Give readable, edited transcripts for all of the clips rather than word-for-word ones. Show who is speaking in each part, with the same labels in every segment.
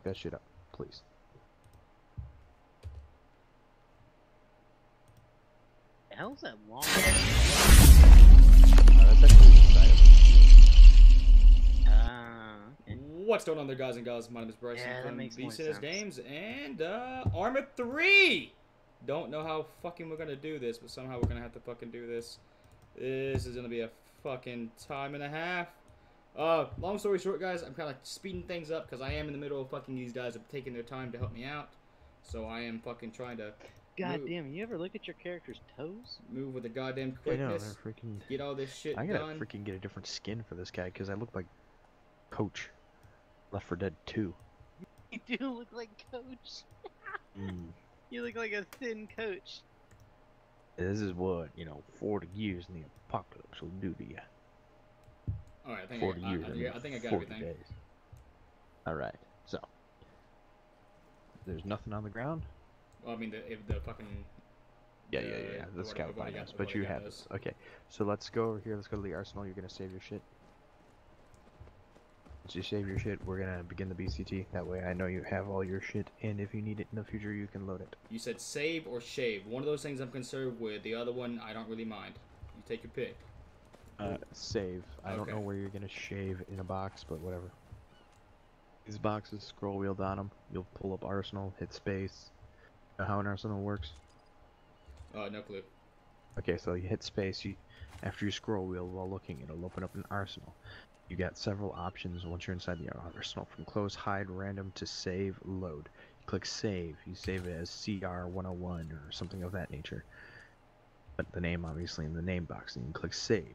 Speaker 1: that shit up, please.
Speaker 2: The hell's that long?
Speaker 1: That's actually the side of
Speaker 2: Okay.
Speaker 3: What's going on there, guys and gals? My name is Bryson
Speaker 2: Yeah, that
Speaker 3: from
Speaker 2: makes more
Speaker 3: BCS
Speaker 2: sense.
Speaker 3: Games, and Arma 3! Don't know how fucking we're gonna do this, but somehow we're gonna have to fucking do this. This is gonna be a fucking time and a half. Long story short, guys, I'm kind of speeding things up because I am in the middle of fucking these guys are taking their time to help me out. So I am fucking trying to
Speaker 2: God damn, you ever look at your character's toes?
Speaker 3: move with the goddamn
Speaker 1: I know,
Speaker 3: quickness.
Speaker 1: they're freaking...
Speaker 3: Get all this shit
Speaker 1: I gotta
Speaker 3: done.
Speaker 1: freaking get a different skin for this guy because I look like Coach. Left 4 Dead 2.
Speaker 2: You do look like Coach. You look like a thin Coach.
Speaker 1: This is what, 40 years in the apocalypse will do to you.
Speaker 3: Alright, I think
Speaker 1: 40
Speaker 3: I
Speaker 1: years
Speaker 3: I think I got
Speaker 1: 40
Speaker 3: everything.
Speaker 1: days. Alright, so. There's nothing on the ground?
Speaker 3: Well, I mean, the fucking...
Speaker 1: Yeah. The scout
Speaker 3: I've already
Speaker 1: binos,
Speaker 3: got-
Speaker 1: but
Speaker 3: I've
Speaker 1: you
Speaker 3: already got
Speaker 1: have
Speaker 3: those.
Speaker 1: this. Okay, so let's go over here. Let's go to the arsenal. You're gonna save your shit. Once you save your shit, we're gonna begin the BCT. That way I know you have all your shit, and if you need it in the future, you can load it.
Speaker 3: You said save or shave. One of those things I'm concerned with. The other one, I don't really mind. You take your pick.
Speaker 1: Save. I don't
Speaker 3: Okay.
Speaker 1: know where you're gonna shave in a box, but whatever. These boxes, scroll wheeled on them. You'll pull up arsenal, hit space. Know how an arsenal works?
Speaker 3: No clue.
Speaker 1: Okay, so you hit space. After you scroll wheel while looking, it'll open up an arsenal. You got several options once you're inside the arsenal, from close, hide, random to save, load. You click save. You save it as CR101 or something of that nature. But the name obviously in the name box, and you can click save.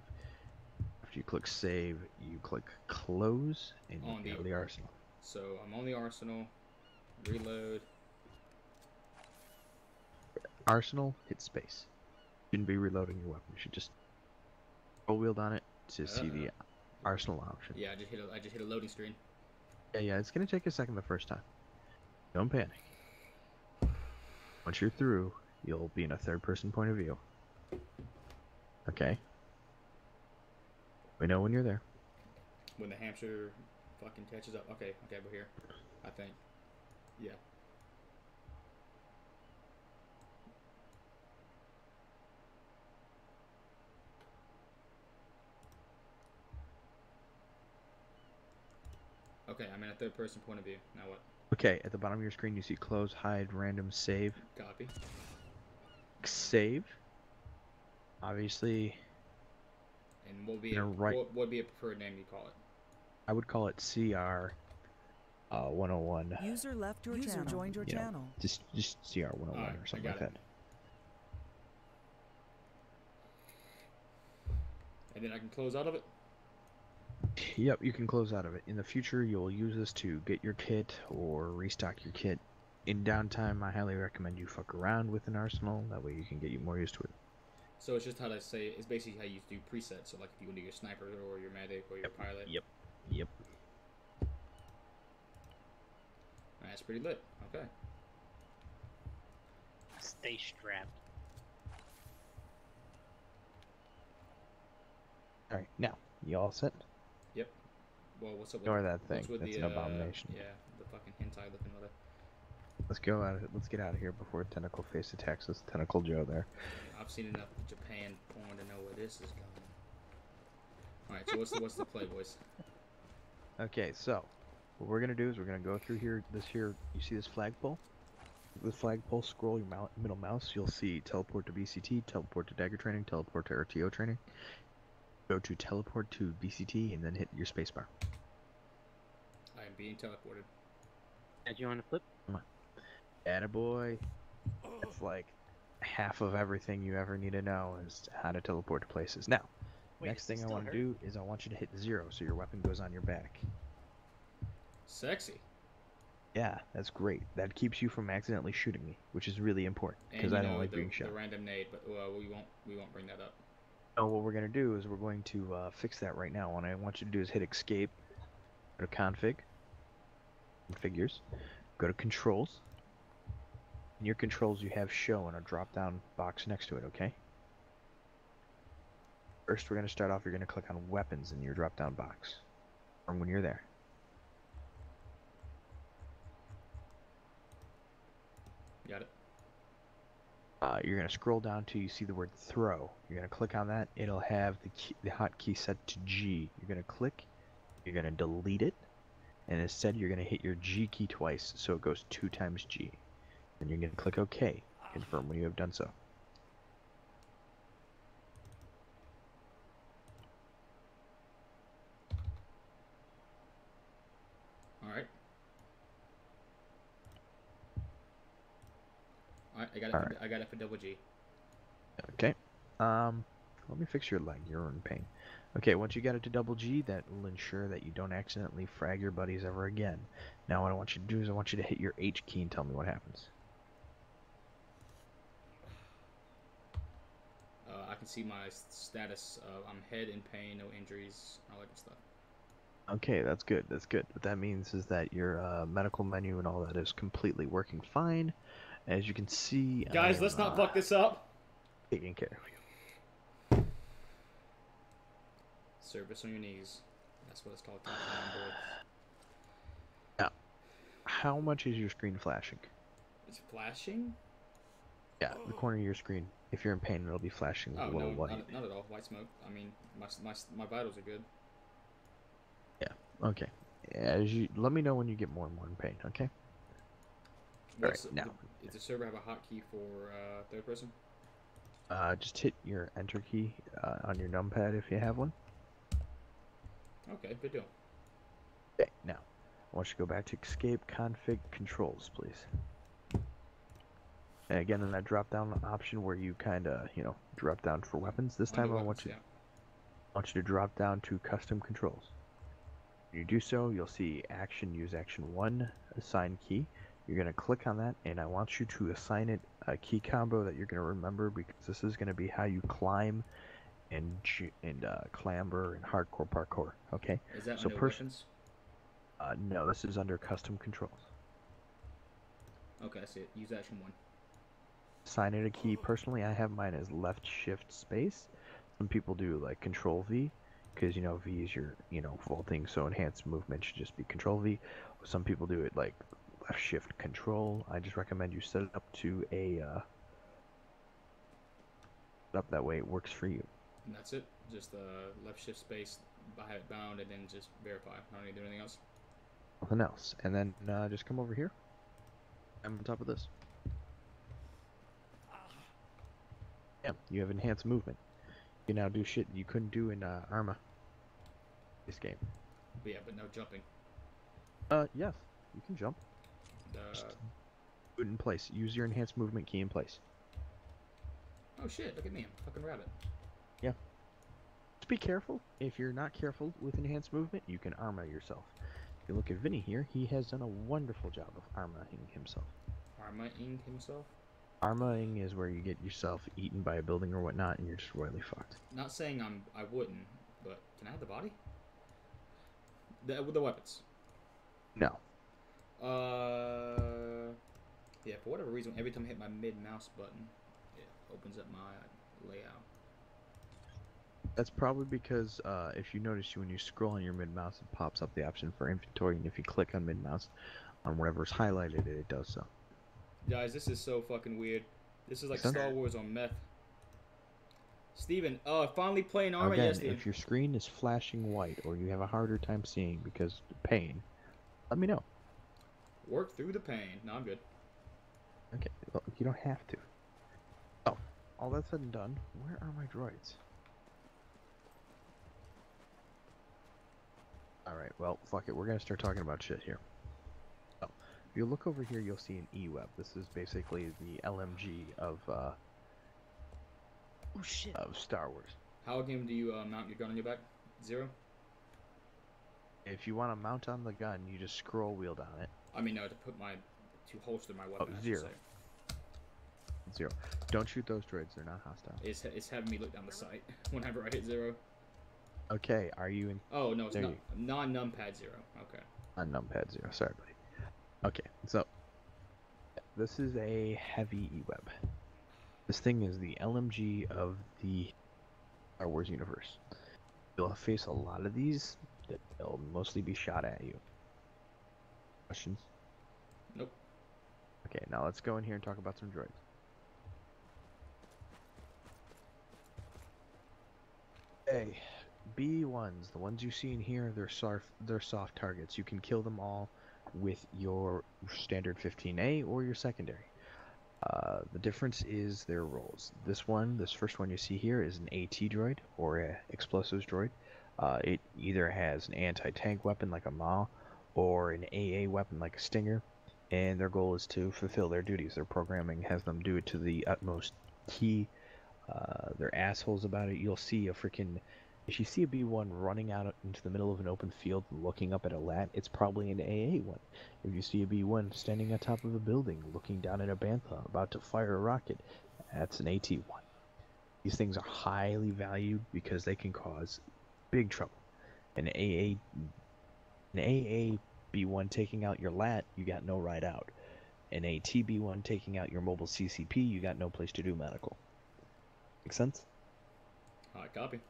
Speaker 1: After you click save, you click close, and you get the arsenal.
Speaker 3: So I'm on the arsenal. Reload.
Speaker 1: Arsenal, hit space. You shouldn't be reloading your weapon. You should just scroll wheeled on it to see the arsenal option.
Speaker 3: Yeah, I just hit a loading screen.
Speaker 1: Yeah, it's gonna take a second the first time. Don't panic. Once you're through, you'll be in a third-person point of view. Okay. We know when you're there.
Speaker 3: When the hamster fucking catches up. Okay, we're here. I think. Yeah. Okay, I'm in a third-person point of view. Now what?
Speaker 1: Okay, at the bottom of your screen, you see close, hide, random, save.
Speaker 3: Copy.
Speaker 1: Save. Obviously.
Speaker 3: And what would be a preferred name you call it?
Speaker 1: I would call it CR 101.
Speaker 4: User left your channel. Joined your channel.
Speaker 1: Just CR 101 or something like that.
Speaker 3: And then I can close out of it?
Speaker 1: Yep, you can close out of it. In the future, you'll use this to get your kit or restock your kit. In downtime, I highly recommend you fuck around with an arsenal. That way you can get you more used to it.
Speaker 3: So it's just how to say it's basically how you do presets. So like if you want to do your sniper or your medic or your pilot.
Speaker 1: Yep.
Speaker 3: That's pretty lit. Okay.
Speaker 2: Stay strapped.
Speaker 1: Alright, now, you all set?
Speaker 3: Yep. Well, what's up with
Speaker 1: Ignore that thing.
Speaker 3: what's with
Speaker 1: That's
Speaker 3: the,
Speaker 1: an abomination.
Speaker 3: Yeah, the fucking hentai looking mother.
Speaker 1: Let's get out of here before Tentacle Face attacks us. Tentacle Joe there.
Speaker 3: I've seen enough Japan porn to know where this is going. Alright, so what's the play, boys?
Speaker 1: Okay, so what we're gonna do is we're gonna go through here. You see this flagpole? The flagpole. Scroll your middle mouse. You'll see teleport to BCT, teleport to dagger training, teleport to RTO training. Go to teleport to BCT and then hit your spacebar.
Speaker 3: I am being teleported.
Speaker 2: Did you want to flip?
Speaker 1: Come on, attaboy. It's like half of everything you ever need to know is how to teleport to places. Now, next thing I want to do is I want you to hit 0 so your weapon goes on your back.
Speaker 3: Sexy.
Speaker 1: Yeah, that's great. That keeps you from accidentally shooting me, which is really important because I don't like being shot.
Speaker 3: The random nade, but we won't bring that up.
Speaker 1: No, what we're gonna do is we're going to fix that right now. What I want you to do is hit escape, go to configures, go to controls. In your controls, you have show in a drop-down box next to it. Okay. First, we're gonna start off. You're gonna click on weapons in your drop-down box, from when you're there.
Speaker 3: got it.
Speaker 1: You're gonna scroll down till you see the word throw. You're gonna click on that. It'll have the hotkey set to G. You're gonna click. You're gonna delete it, and instead you're gonna hit your G key twice, so it goes 2 times G. Then you're gonna click OK. Confirm when you have done so.
Speaker 3: Alright. Alright, I got it.
Speaker 1: Alright.
Speaker 3: I got it for double G.
Speaker 1: Okay. Let me fix your leg. You're in pain. Okay, once you get it to double G, that will ensure that you don't accidentally frag your buddies ever again. Now what I want you to do is I want you to hit your H key and tell me what happens.
Speaker 3: I can see my status. I'm head in pain, no injuries, all that good stuff.
Speaker 1: Okay, that's good. That's good. What that means is that your medical menu and all that is completely working fine. As you can see,
Speaker 3: Guys, let's not fuck this up.
Speaker 1: Taking care of you.
Speaker 3: Service on your knees. That's what it's called.
Speaker 1: Now, how much is your screen flashing?
Speaker 3: It's flashing?
Speaker 1: Yeah, the corner of your screen. If you're in pain, it'll be flashing
Speaker 3: Oh,
Speaker 1: a little
Speaker 3: no,
Speaker 1: white.
Speaker 3: not at all. White smoke. I mean, my vitals are good.
Speaker 1: Yeah. Okay. As you let me know when you get more and more in pain. Okay. All right. Now,
Speaker 3: does the server have a hotkey for third person?
Speaker 1: just hit your enter key on your numpad if you have one.
Speaker 3: Okay, good deal.
Speaker 1: Okay. Now, I want you to go back to escape config controls, please. And again, in that drop-down option where you kind of, drop down for weapons. This time, I want you to drop down to custom controls. When you do so, you'll see action, use action 1, assign key. You're going to click on that, and I want you to assign it a key combo that you're going to remember, because this is going to be how you climb and clamber and hardcore parkour. Okay.
Speaker 3: Is that
Speaker 1: so
Speaker 3: under weapons?
Speaker 1: No, this is under custom controls.
Speaker 3: Okay, I see it. Use action 1.
Speaker 1: Assign it a key. Personally, I have mine as left shift space. Some people do like control V, because V is your vaulting, so enhanced movement should just be control V. Some people do it like left shift control. I just recommend you set it up to a up that way it works for you.
Speaker 3: And that's it. Just left shift space, I have it bound, and then just verify. I don't need to do anything else.
Speaker 1: Nothing else. And then just come over here. I'm on top of this. Yeah, you have enhanced movement. You can now do shit you couldn't do in Arma. This game.
Speaker 3: But yeah, but no jumping.
Speaker 1: Yes, you can jump. Just do it in place. Use your enhanced movement key in place.
Speaker 3: Oh shit! Look at me, I'm a fucking rabbit.
Speaker 1: Yeah. Just be careful. If you're not careful with enhanced movement, you can Arma yourself. If you look at Vinny here, he has done a wonderful job of Arma-ing himself.
Speaker 3: Arma-ing himself?
Speaker 1: Arma-ing is where you get yourself eaten by a building or whatnot, and you're just royally fucked.
Speaker 3: Not saying I wouldn't, but can I have the body? With the weapons?
Speaker 1: No.
Speaker 3: Yeah, for whatever reason, every time I hit my mid-mouse button, it opens up my layout.
Speaker 1: That's probably because if you notice, when you scroll on your mid-mouse, it pops up the option for inventory, and if you click on mid-mouse on whatever's highlighted, it does so.
Speaker 3: Guys, this is so fucking weird. This is like Star Wars on meth. Steven, finally playing Arma yesterday.
Speaker 1: If your screen is flashing white or you have a harder time seeing because of pain, let me know.
Speaker 3: Work through the pain. No, I'm good.
Speaker 1: Okay, well, you don't have to. Oh, all that said and done, where are my droids? Alright, well, fuck it. We're gonna start talking about shit here. So, if you look over here, you'll see an E-Web. This is basically the LMG of Star Wars.
Speaker 3: How again do you mount your gun on your back? 0?
Speaker 1: If you want to mount on the gun, you just scroll wheel down it.
Speaker 3: I mean, no, to holster my weapon.
Speaker 1: Oh, 0. 0. Don't shoot those droids. They're not hostile.
Speaker 3: It's having me look down the sight whenever I hit 0.
Speaker 1: Okay, are you in?
Speaker 3: Oh no, it's not non-numpad 0. Okay.
Speaker 1: On numpad 0. Sorry, buddy. Okay, so this is a heavy E-Web. This thing is the LMG of the Star Wars universe. You'll face a lot of these that they'll mostly be shot at you. Questions?
Speaker 3: Nope.
Speaker 1: Okay, now let's go in here and talk about some droids. Okay, B1s, the ones you see in here, they're soft targets. You can kill them all with your standard 15A or your secondary. The difference is their roles. This first one you see here is an AT droid or a explosives droid. It either has an anti-tank weapon like a MA or an AA weapon like a Stinger, and their goal is to fulfill their duties. Their programming has them do it to the utmost key. They're assholes about it. You'll see if you see a B1 running out into the middle of an open field looking up at a lat, it's probably an AA one. If you see a B1 standing on top of a building looking down at a bantha about to fire a rocket, that's an AT1. These things are highly valued because they can cause big trouble. An AA B1 taking out your lat, you got no ride out. An AT B1 taking out your mobile CCP, you got no place to do medical. Make sense?
Speaker 3: Copy.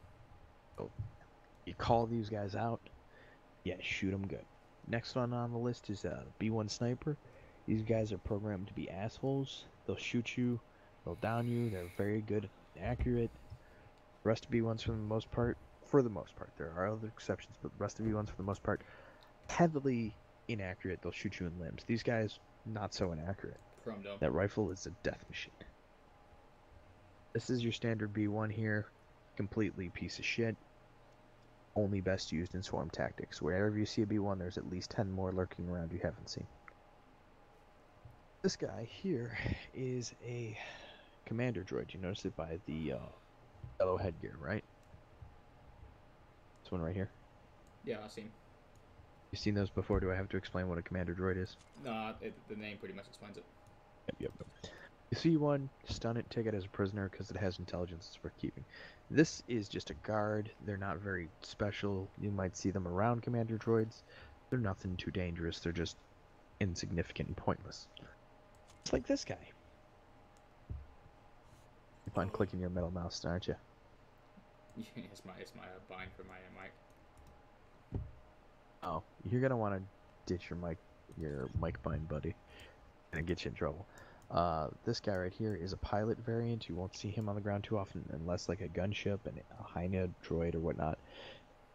Speaker 1: So, you call these guys out, yeah, shoot them good. Next one on the list is B1 Sniper. These guys are programmed to be assholes. They'll shoot you, they'll down you, they're very good and accurate. The rest of B1s for the most part, there are other exceptions, but the rest of B1s for the most part, heavily inaccurate. They'll shoot you in limbs. These guys, not so inaccurate. That rifle is a death machine. This is your standard B1 here. Completely piece of shit. Only best used in swarm tactics. Wherever you see a B1, there's at least 10 more lurking around you haven't seen. This guy here is a commander droid. You notice it by the yellow headgear, right? This one right here.
Speaker 3: Yeah, I've seen.
Speaker 1: You seen those before? Do I have to explain what a commander droid is?
Speaker 3: No, the name pretty much explains it.
Speaker 1: Yep. You see one, stun it, take it as a prisoner because it has intelligence it's worth keeping. This is just a guard. They're not very special. You might see them around commander droids. They're nothing too dangerous. They're just insignificant and pointless. It's like this guy. Keep on clicking your middle mouse, aren't you?
Speaker 3: it's my bind for my mic.
Speaker 1: Oh, you're gonna want to ditch your mic bind, buddy, and get you in trouble. This guy right here is a pilot variant. You won't see him on the ground too often unless like a gunship and a high-node droid or whatnot.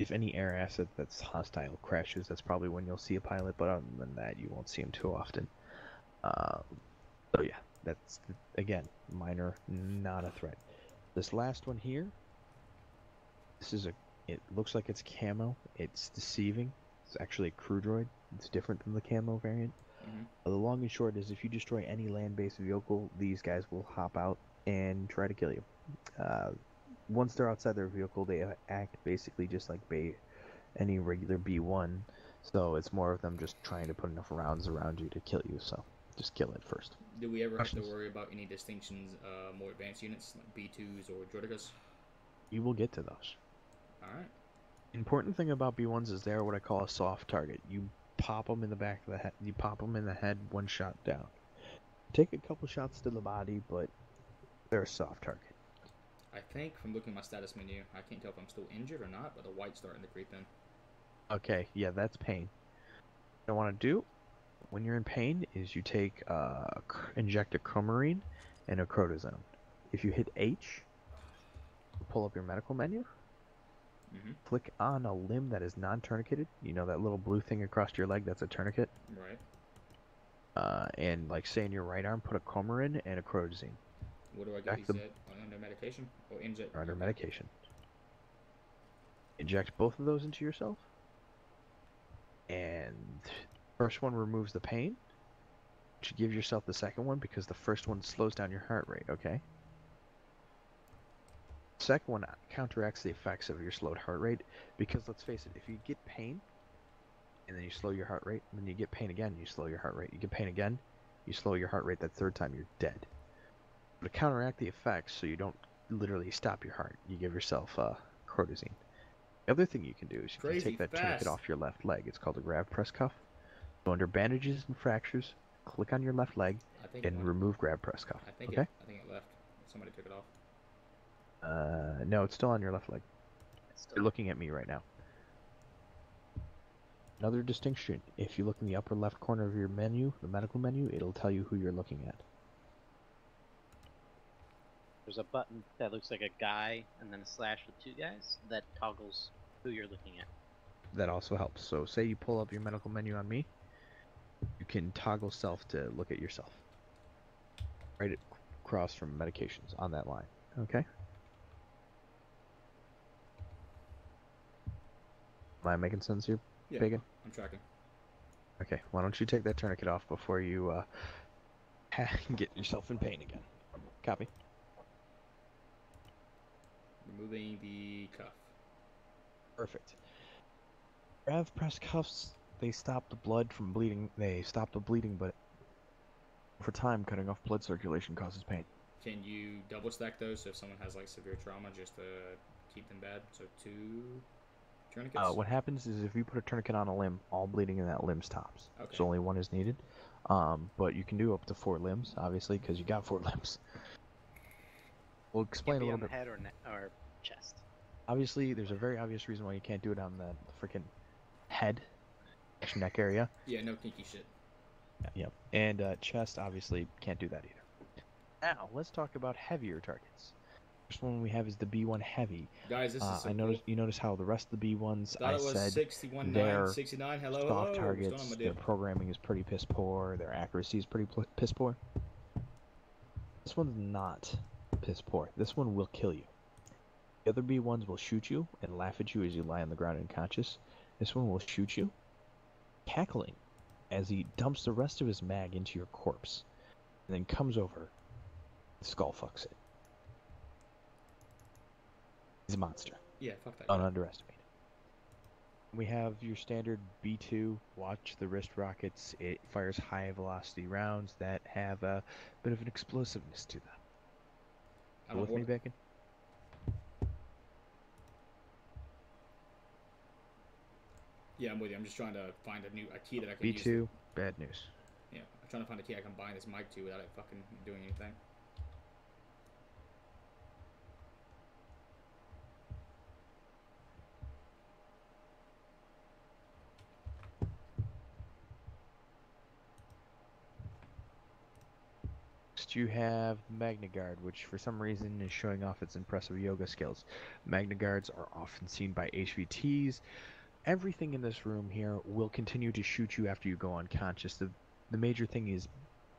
Speaker 1: If any air asset that's hostile crashes, that's probably when you'll see a pilot, but other than that, you won't see him too often. So yeah, that's, again, minor, not a threat. This last one here, it looks like it's camo. It's deceiving. It's actually a crew droid. It's different than the camo variant. The long and short is if you destroy any land-based vehicle, these guys will hop out and try to kill you. Once they're outside their vehicle, they act basically just like any regular B1, so it's more of them just trying to put enough rounds around you to kill you, so just kill it first.
Speaker 3: Do we ever have to worry about any distinctions, more advanced units, like B2s or Droidicas?
Speaker 1: You will get to those.
Speaker 3: Alright.
Speaker 1: Important thing about B1s is they're what I call a soft target. You pop them in the back of the head. You pop them in the head, one shot down. Take a couple shots to the body, but they're a soft target.
Speaker 3: I think from looking at my status menu, I can't tell if I'm still injured or not, but the white's starting to creep in.
Speaker 1: Okay, yeah, that's pain. What I want to do when you're in pain is you take inject a Cramer and a Crotozone. If you hit H, pull up your medical menu. Click on a limb that is non-tourniqueted. You know that little blue thing across your leg that's a tourniquet?
Speaker 3: Right.
Speaker 1: And like say in your right arm, put a Cramer and a Crotozone.
Speaker 3: What do I get these at? Under medication? Or inject?
Speaker 1: Under medication. Inject both of those into yourself. And first one removes the pain. You should give yourself the second one because the first one slows down your heart rate, okay? Second one counteracts the effects of your slowed heart rate because let's face it, if you get pain and then you slow your heart rate, and then you get pain again, you slow your heart rate. You get pain again, you slow your heart rate. That third time, you're dead. To counteract the effects so you don't literally stop your heart, you give yourself Crotozone. The other thing you can do is you can take that tourniquet off your left leg. It's called a grab press cuff. So under bandages and fractures, click on your left leg and remove grab press cuff.
Speaker 3: I think it left. Somebody took it off.
Speaker 1: No, it's still on your left leg. You're looking at me right now. Another distinction, if you look in the upper left corner of your menu, the medical menu, it'll tell you who you're looking at.
Speaker 2: There's a button that looks like a guy and then a slash with two guys that toggles who you're looking at.
Speaker 1: That also helps. So say you pull up your medical menu on me, you can toggle self to look at yourself. Right across from medications on that line. Okay? Am I making sense here,
Speaker 3: Yeah,
Speaker 1: Bacon?
Speaker 3: I'm tracking.
Speaker 1: Okay, why don't you take that tourniquet off before you get yourself in pain again. Copy.
Speaker 3: Removing the cuff.
Speaker 1: Perfect. Rev press cuffs, they stop the blood from bleeding. They stop the bleeding, but for time, cutting off blood circulation causes pain.
Speaker 3: Can you double stack those so if someone has like severe trauma just to keep them bad? So 2 tourniquets?
Speaker 1: What happens is if you put a tourniquet on a limb, all bleeding in that limb stops.
Speaker 3: Okay.
Speaker 1: So only one is needed. But you can do up to 4 limbs, obviously, because you got 4 limbs. We'll explain a little
Speaker 2: on
Speaker 1: bit.
Speaker 2: the head or chest.
Speaker 1: Obviously, there's a very obvious reason why you can't do it on the freaking head, neck area.
Speaker 3: Yeah, no kinky shit.
Speaker 1: Yep. And chest, obviously, can't do that either. Now, let's talk about heavier targets. First one we have is the B1 Heavy.
Speaker 3: Guys, this is so
Speaker 1: You notice how the rest of the B1s,
Speaker 3: Thought
Speaker 1: I
Speaker 3: it was
Speaker 1: said
Speaker 3: 61,
Speaker 1: they're
Speaker 3: 69. Hello,
Speaker 1: soft
Speaker 3: hello. What's
Speaker 1: targets,
Speaker 3: going on, my
Speaker 1: their
Speaker 3: dude?
Speaker 1: programming is pretty piss poor, their accuracy is pretty piss poor. This one's not piss poor. This one will kill you. The other B1s will shoot you and laugh at you as you lie on the ground unconscious. This one will shoot you, cackling, as he dumps the rest of his mag into your corpse, and then comes over and skull fucks it. He's a monster.
Speaker 3: Yeah, fuck that.
Speaker 1: Don't underestimate it. We have your standard B2. Watch the wrist rockets. It fires high velocity rounds that have a bit of an explosiveness to them. You with me, Bacon?
Speaker 3: Yeah, I'm with you. I'm just trying to find a key that I can use.
Speaker 1: B2, bad news.
Speaker 3: Yeah, I'm trying to find a key I can bind this mic to without it fucking doing anything.
Speaker 1: Next you have MagnaGuard, which for some reason is showing off its impressive yoga skills. MagnaGuards are often seen by HVTs. Everything in this room here will continue to shoot you after you go unconscious. The major thing is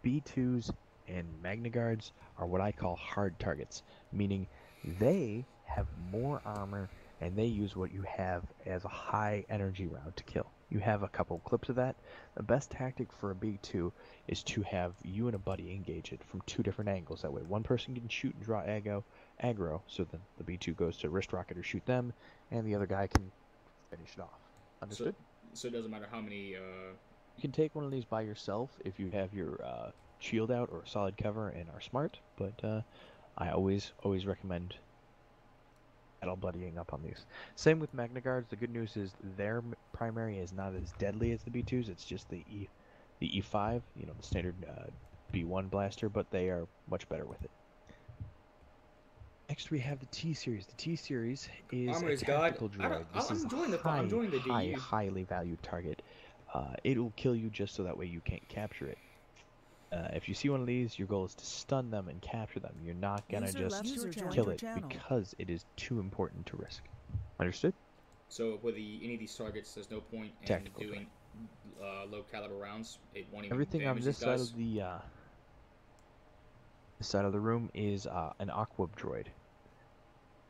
Speaker 1: B2s and MagnaGuards are what I call hard targets, meaning they have more armor and they use what you have as a high energy round to kill. You have a couple clips of that. The best tactic for a B2 is to have you and a buddy engage it from 2 different angles. That way one person can shoot and draw aggro, so then the B2 goes to wrist rocket or shoot them, and the other guy can finish it off. Understood?
Speaker 3: So it doesn't matter how many...
Speaker 1: You can take one of these by yourself if you have your shield out or solid cover and are smart, but I always recommend battle buddying up on these. Same with MagnaGuards. The good news is their primary is not as deadly as the B2s. It's just the E5, you know, the standard B1 blaster, but they are much better with it. Next we have the T-Series. The T-Series is a tactical droid. This is a highly valued target. It'll kill you just so that way you can't capture it. If you see one of these, your goal is to stun them and capture them. You're not gonna just kill it because it is too important to risk. Understood?
Speaker 3: So with any of these targets, there's no point in doing low caliber rounds. It won't even
Speaker 1: everything on this side of the room is an Aquab droid.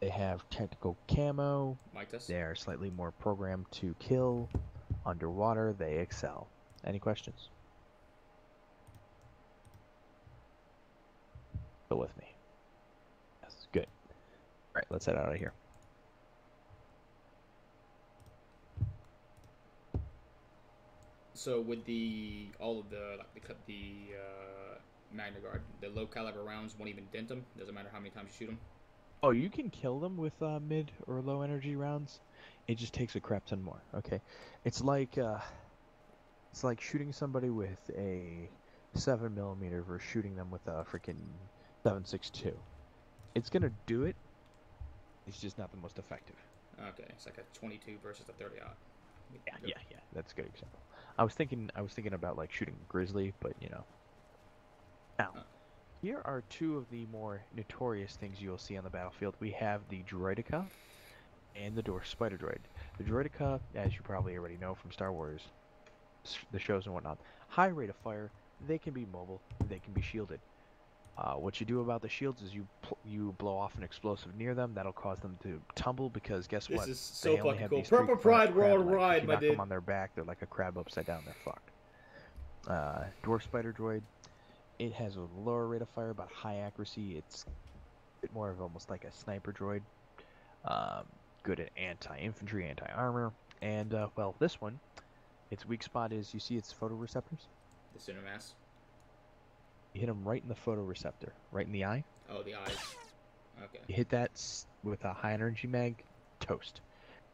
Speaker 1: They have technical camo. They are slightly more programmed to kill. Underwater, they excel. Any questions? Still with me? Yes, good. Alright, let's head out of here.
Speaker 3: So with all of the MagnaGuard, the low caliber rounds won't even dent them. Doesn't matter how many times you shoot them.
Speaker 1: Oh, you can kill them with mid or low energy rounds. It just takes a crap ton more. Okay, it's like shooting somebody with a 7mm versus shooting them with a freaking 7.62. It's gonna do it. It's just not the most effective.
Speaker 3: Okay, it's like a 22 versus a 30-aught.
Speaker 1: Yeah, that's a good example. I was thinking about like shooting grizzly, but you know. Now,
Speaker 3: Uh.
Speaker 1: here are two of the more notorious things you'll see on the battlefield. We have the droideka and the dwarf spider droid. The droideka, as you probably already know from Star Wars, the shows and whatnot, high rate of fire. They can be mobile. They can be shielded. What you do about the shields is you blow off an explosive near them. That'll cause them to tumble because guess
Speaker 3: This
Speaker 1: what?
Speaker 3: is so
Speaker 1: They only
Speaker 3: fucking
Speaker 1: have
Speaker 3: cool.
Speaker 1: these three
Speaker 3: Purple Pride
Speaker 1: crab
Speaker 3: World
Speaker 1: legs.
Speaker 3: Ride,
Speaker 1: If you
Speaker 3: my
Speaker 1: knock
Speaker 3: dude.
Speaker 1: them on their back, they're like a crab upside down. They're fucked. Dwarf spider droid. It has a lower rate of fire but high accuracy. It's a bit more of almost like a sniper droid. Good at anti-infantry, anti-armor, and well, this one, its weak spot is you see its photoreceptors.
Speaker 3: The Cinemass.
Speaker 1: You hit them right in the photoreceptor, right in the eye.
Speaker 3: Oh, the eyes. Okay.
Speaker 1: You hit that with a high energy mag, toast.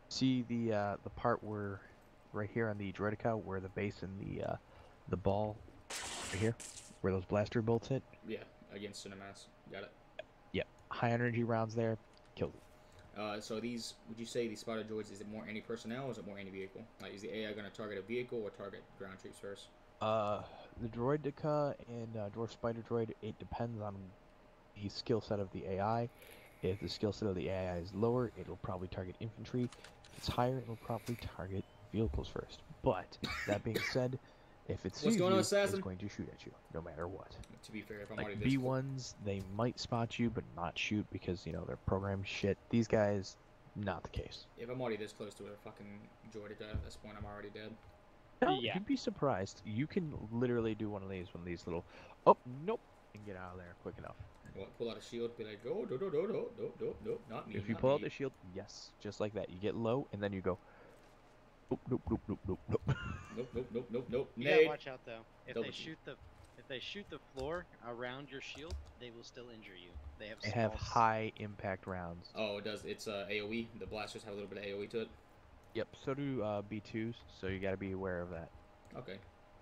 Speaker 1: See the part where, right here on the droideka, where the base and the ball, right here, where those blaster bolts hit.
Speaker 3: Yeah, against Cinemass. Got it.
Speaker 1: Yep, high energy rounds there, killed it.
Speaker 3: So these, would you say these spider droids, is it more anti-personnel or is it more anti-vehicle? Like, is the AI going to target a vehicle or target ground troops first?
Speaker 1: The droideka and dwarf spider droid, it depends on the skill set of the AI. If the skill set of the AI is lower, it'll probably target infantry. If it's higher, it'll probably target vehicles first. But that being said, if it sees
Speaker 3: going on,
Speaker 1: you, it's
Speaker 3: Assassin?
Speaker 1: going to shoot at you, no matter what.
Speaker 3: To be fair, if I'm
Speaker 1: Like
Speaker 3: already this
Speaker 1: B1s, they might spot you, but not shoot because, you know, they're programmed shit. These guys, not the case.
Speaker 3: if I'm already this close to a fucking droideka at this point, I'm already dead.
Speaker 1: No,
Speaker 2: Yeah.
Speaker 1: you'd be surprised. You can literally do one of these little, oh, nope, and get out of there quick enough.
Speaker 3: What, pull out a shield, be like, oh, no, not me.
Speaker 1: If you
Speaker 3: not
Speaker 1: pull out
Speaker 3: me.
Speaker 1: the shield, yes, just like that. You get low, and then you go, nope, nope, nope, nope, nope, nope.
Speaker 3: Nope.
Speaker 2: You gotta
Speaker 3: Nade.
Speaker 2: watch out though. If
Speaker 3: Double
Speaker 2: they
Speaker 3: G.
Speaker 2: shoot the floor around your shield, they will still injure you. They have
Speaker 1: They have
Speaker 2: small
Speaker 1: high impact rounds.
Speaker 3: Oh, it does. It's AoE. The blasters have a little bit of AoE to it.
Speaker 1: Yep, so do B2s, so you gotta be aware of that.
Speaker 3: Okay.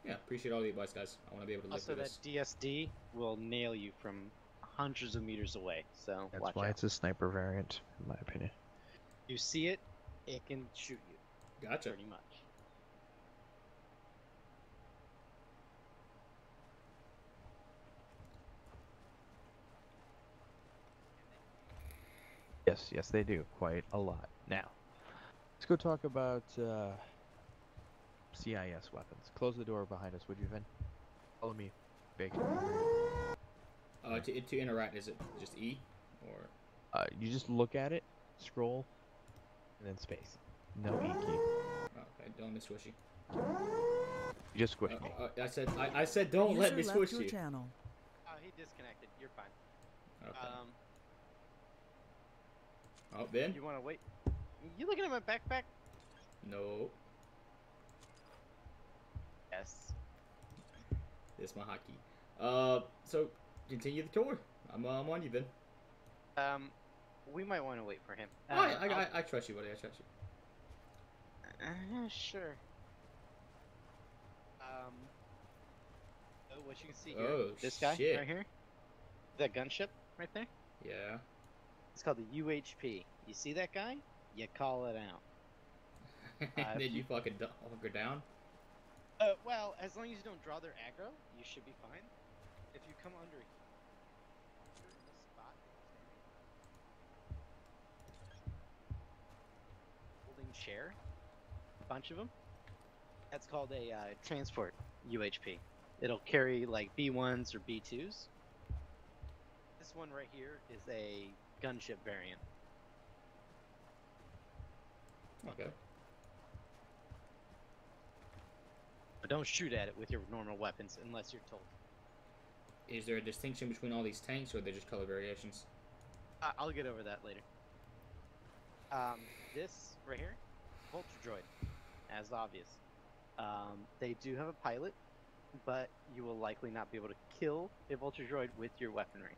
Speaker 3: Yeah, appreciate all the advice, guys. I want to be able to live
Speaker 2: Also,
Speaker 3: through
Speaker 2: that
Speaker 3: this.
Speaker 2: DSD will nail you from hundreds of meters away. So
Speaker 1: That's
Speaker 2: watch
Speaker 1: why
Speaker 2: out.
Speaker 1: it's a sniper variant, in my opinion.
Speaker 2: You see it, it can shoot you.
Speaker 3: Gotcha.
Speaker 2: Pretty much.
Speaker 1: Yes, they do, quite a lot. Now, let's go talk about CIS weapons. Close the door behind us, would you, Vin? Follow me, Bacon.
Speaker 3: To interact, is it just E? Or
Speaker 1: You just look at it, scroll, and then space. No E key.
Speaker 3: okay, don't miss squishy.
Speaker 1: You just squish me.
Speaker 3: I said don't let me
Speaker 4: User
Speaker 3: squish
Speaker 4: left your
Speaker 3: you.
Speaker 4: channel.
Speaker 2: Oh, he disconnected. You're fine.
Speaker 3: Okay. Oh, Ben?
Speaker 2: You want to wait? You looking at my backpack?
Speaker 3: No.
Speaker 2: Yes.
Speaker 3: It's my hotkey. So continue the tour. I'm on you, Ben.
Speaker 2: We might want to wait for him.
Speaker 3: I trust you, buddy. I trust you.
Speaker 2: Sure. What you can see here,
Speaker 3: Oh,
Speaker 2: this guy
Speaker 3: shit.
Speaker 2: right here, that gunship right there,
Speaker 3: Yeah.
Speaker 2: it's called the UHP. You see that guy? You call it out.
Speaker 3: And then you fucking hunker down.
Speaker 2: Well, as long as you don't draw their aggro, you should be fine. If you come under here, in this spot, holding chair, a bunch of them. That's called a transport UHP. It'll carry like B1s or B2s. This one right here is a gunship variant.
Speaker 3: Okay.
Speaker 2: But don't shoot at it with your normal weapons unless you're told.
Speaker 3: Is there a distinction between all these tanks, or are they just color variations?
Speaker 2: I'll get over that later. This right here, Vulture Droid, as obvious. They do have a pilot, but you will likely not be able to kill a Vulture Droid with your weaponry.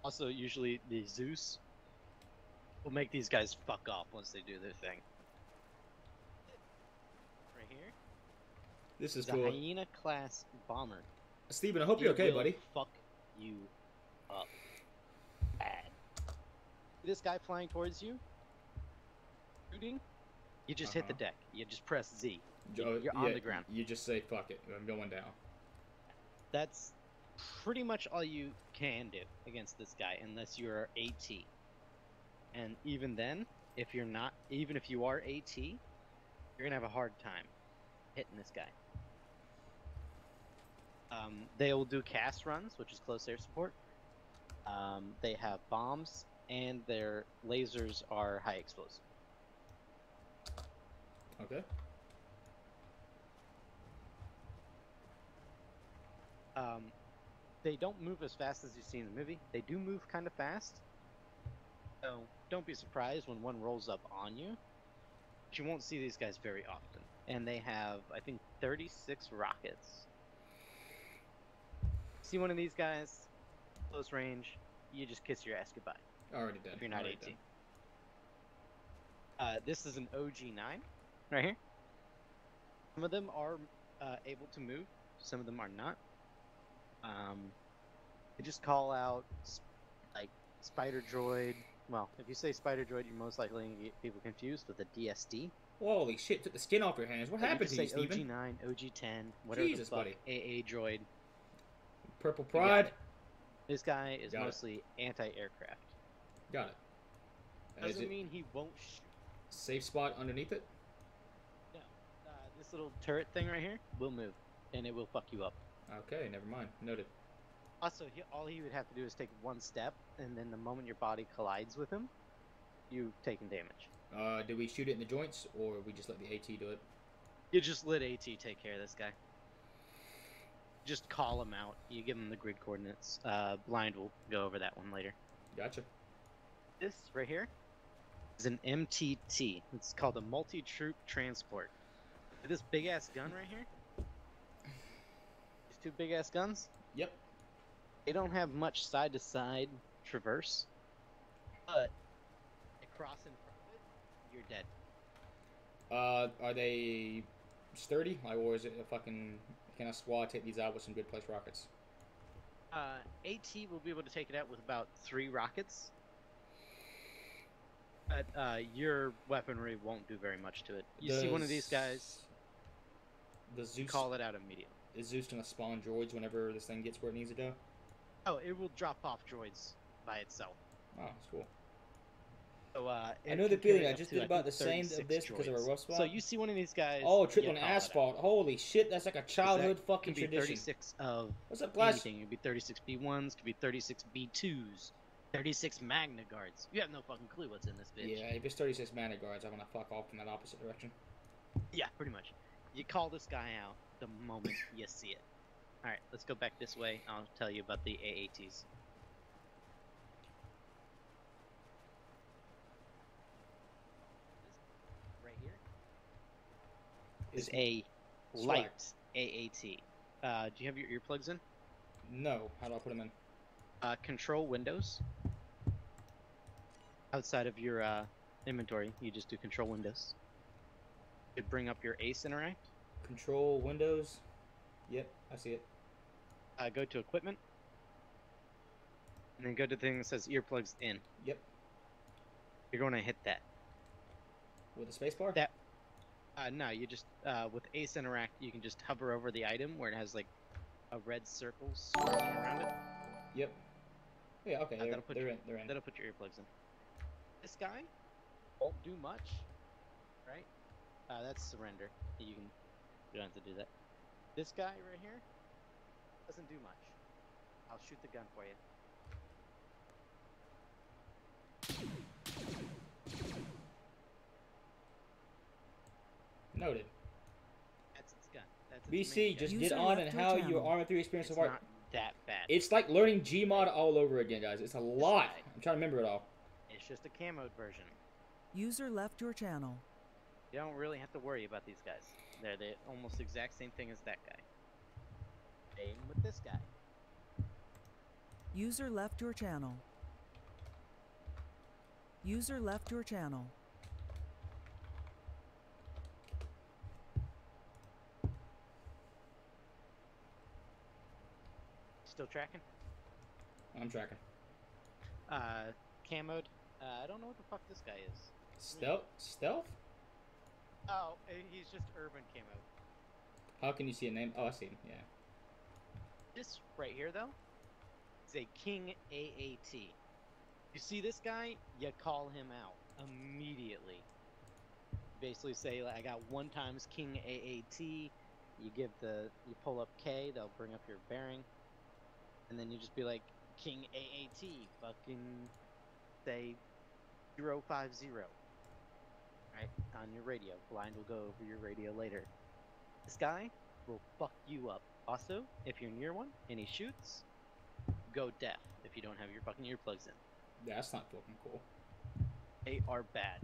Speaker 2: Also, usually the Zeus will make these guys fuck off once they do their thing. Right here,
Speaker 3: This is
Speaker 2: the
Speaker 3: cool.
Speaker 2: Hyena class bomber.
Speaker 3: Steven, I hope you're
Speaker 2: It
Speaker 3: okay,
Speaker 2: will
Speaker 3: buddy.
Speaker 2: Fuck you up bad. This guy flying towards you, shooting, You just hit the deck. You just press Z.
Speaker 3: Oh,
Speaker 2: You're on the ground.
Speaker 3: You just say, fuck it, I'm going down.
Speaker 2: That's pretty much all you can do against this guy, unless you're AT. And even then, if you're not, even if you are AT, you're gonna have a hard time hitting this guy. They will do cast runs, which is close air support. They have bombs, and their lasers are high explosive.
Speaker 3: Okay.
Speaker 2: They don't move as fast as you see in the movie. They do move kind of fast. So don't be surprised when one rolls up on you. But you won't see these guys very often. And they have, I think, 36 rockets. See one of these guys, close range, you just kiss your ass goodbye.
Speaker 3: Already dead.
Speaker 2: If you're not
Speaker 3: Already
Speaker 2: 18.
Speaker 3: dead.
Speaker 2: This is an OG9 right here. Some of them are able to move. Some of them are not. They just call out like Spider Droid. Well, if you say Spider Droid, you're most likely going to get people confused with a DSD.
Speaker 3: Holy shit, took the skin off your hands. What happened to you,
Speaker 2: Steven?
Speaker 3: Steven?
Speaker 2: OG9, OG10, whatever
Speaker 3: Jesus,
Speaker 2: the fuck,
Speaker 3: buddy.
Speaker 2: AA Droid.
Speaker 3: Purple Pride?
Speaker 2: This guy is
Speaker 3: Got it.
Speaker 2: mostly anti-aircraft.
Speaker 3: Got it.
Speaker 2: Doesn't mean he won't shoot.
Speaker 3: Safe spot underneath it?
Speaker 2: No. This little turret thing right here will move, and it will fuck you up.
Speaker 3: Okay, never mind. Noted.
Speaker 2: Also, all he would have to do is take one step, and then the moment your body collides with him, you've taken damage.
Speaker 3: Do we shoot it in the joints, or we just let the AT do it?
Speaker 2: You just let AT take care of this guy. Just call him out. You give him the grid coordinates. Blind will go over that one later.
Speaker 3: Gotcha.
Speaker 2: This right here is an MTT. It's called a multi-troop transport. This big-ass gun right here, these two big-ass guns,
Speaker 3: Yep.
Speaker 2: they don't have much side-to-side traverse, but they cross in front of it, you're dead.
Speaker 3: Are they sturdy? Like, or is it a fucking... Can a squad take these out with some good place rockets?
Speaker 2: AT will be able to take it out with about 3 rockets. But your weaponry won't do very much to it. You see one of these guys,
Speaker 3: the Zeus
Speaker 2: call it out immediately.
Speaker 3: Is Zeus gonna spawn droids whenever this thing gets where it needs to go?
Speaker 2: Oh, it will drop off droids by itself.
Speaker 3: Oh, that's cool.
Speaker 2: So,
Speaker 3: I know the feeling. I just did about the same of this because of a rough spot.
Speaker 2: So you see one of these guys.
Speaker 3: Oh, trickling
Speaker 2: you call it
Speaker 3: asphalt. Holy shit, that's like a childhood
Speaker 2: out.
Speaker 3: fucking
Speaker 2: Could be
Speaker 3: tradition.
Speaker 2: 36 of
Speaker 3: What's up, Glass?
Speaker 2: anything. It could be 36 B1s, could be 36 B2s, 36 Magna Guards. You have no fucking clue what's in this bitch.
Speaker 3: Yeah, if it's 36 mana guards, I'm gonna fuck off in that opposite direction.
Speaker 2: Yeah, pretty much. You call this guy out the moment you see it. Alright, let's go back this way. I'll tell you about the AATs. Right here is a light AAT. Do you have your earplugs in?
Speaker 3: No. How do I put them in?
Speaker 2: Control Windows. Outside of your inventory, you just do Control Windows. You bring up your Ace Interact.
Speaker 3: Control Windows. Yep, I see it.
Speaker 2: Go to Equipment. And then go to the thing that says Earplugs In.
Speaker 3: Yep.
Speaker 2: You're going to hit that.
Speaker 3: With the spacebar?
Speaker 2: That. No, you just with Ace Interact, you can just hover over the item where it has like a red circle swirling around it.
Speaker 3: Yep. Yeah. Okay. They're in. They're in.
Speaker 2: That'll put your earplugs in. This guy won't do much, right? That's surrender. You don't have to do that. This guy right here doesn't do much. I'll shoot the gun for you.
Speaker 3: Noted.
Speaker 2: That's its gun. That's its
Speaker 3: BC,
Speaker 2: main gun.
Speaker 3: just
Speaker 4: User
Speaker 3: get on and
Speaker 4: left your
Speaker 3: how your
Speaker 4: channel.
Speaker 3: Arma 3 experience so
Speaker 2: It's
Speaker 3: far.
Speaker 2: not that bad.
Speaker 3: It's like learning Gmod all over again, guys. It's a lot. I'm trying to remember it all.
Speaker 2: It's just a camoed version.
Speaker 4: User left your channel.
Speaker 2: You don't really have to worry about these guys. They're the almost exact same thing as that guy. Same with this guy.
Speaker 4: User left your channel. User left your channel.
Speaker 2: Still tracking?
Speaker 3: I'm tracking.
Speaker 2: Camoed. I don't know what the fuck this guy is.
Speaker 3: Stealth? Stealth?
Speaker 2: Oh, he's just urban camo.
Speaker 3: How can you see a name? Oh, I see him. Yeah.
Speaker 2: This right here, though, is a King AAT. You see this guy, you call him out immediately. Basically say, like, I got 1 times King AAT. You pull up K, they'll bring up your bearing. And then you just be like, King AAT, fucking say 050. Right? On your radio. Blind will go over your radio later. This guy will fuck you up. Also, if you're near one and he shoots, go deaf if you don't have your fucking earplugs in.
Speaker 3: Yeah, that's not fucking cool.
Speaker 2: They are bad.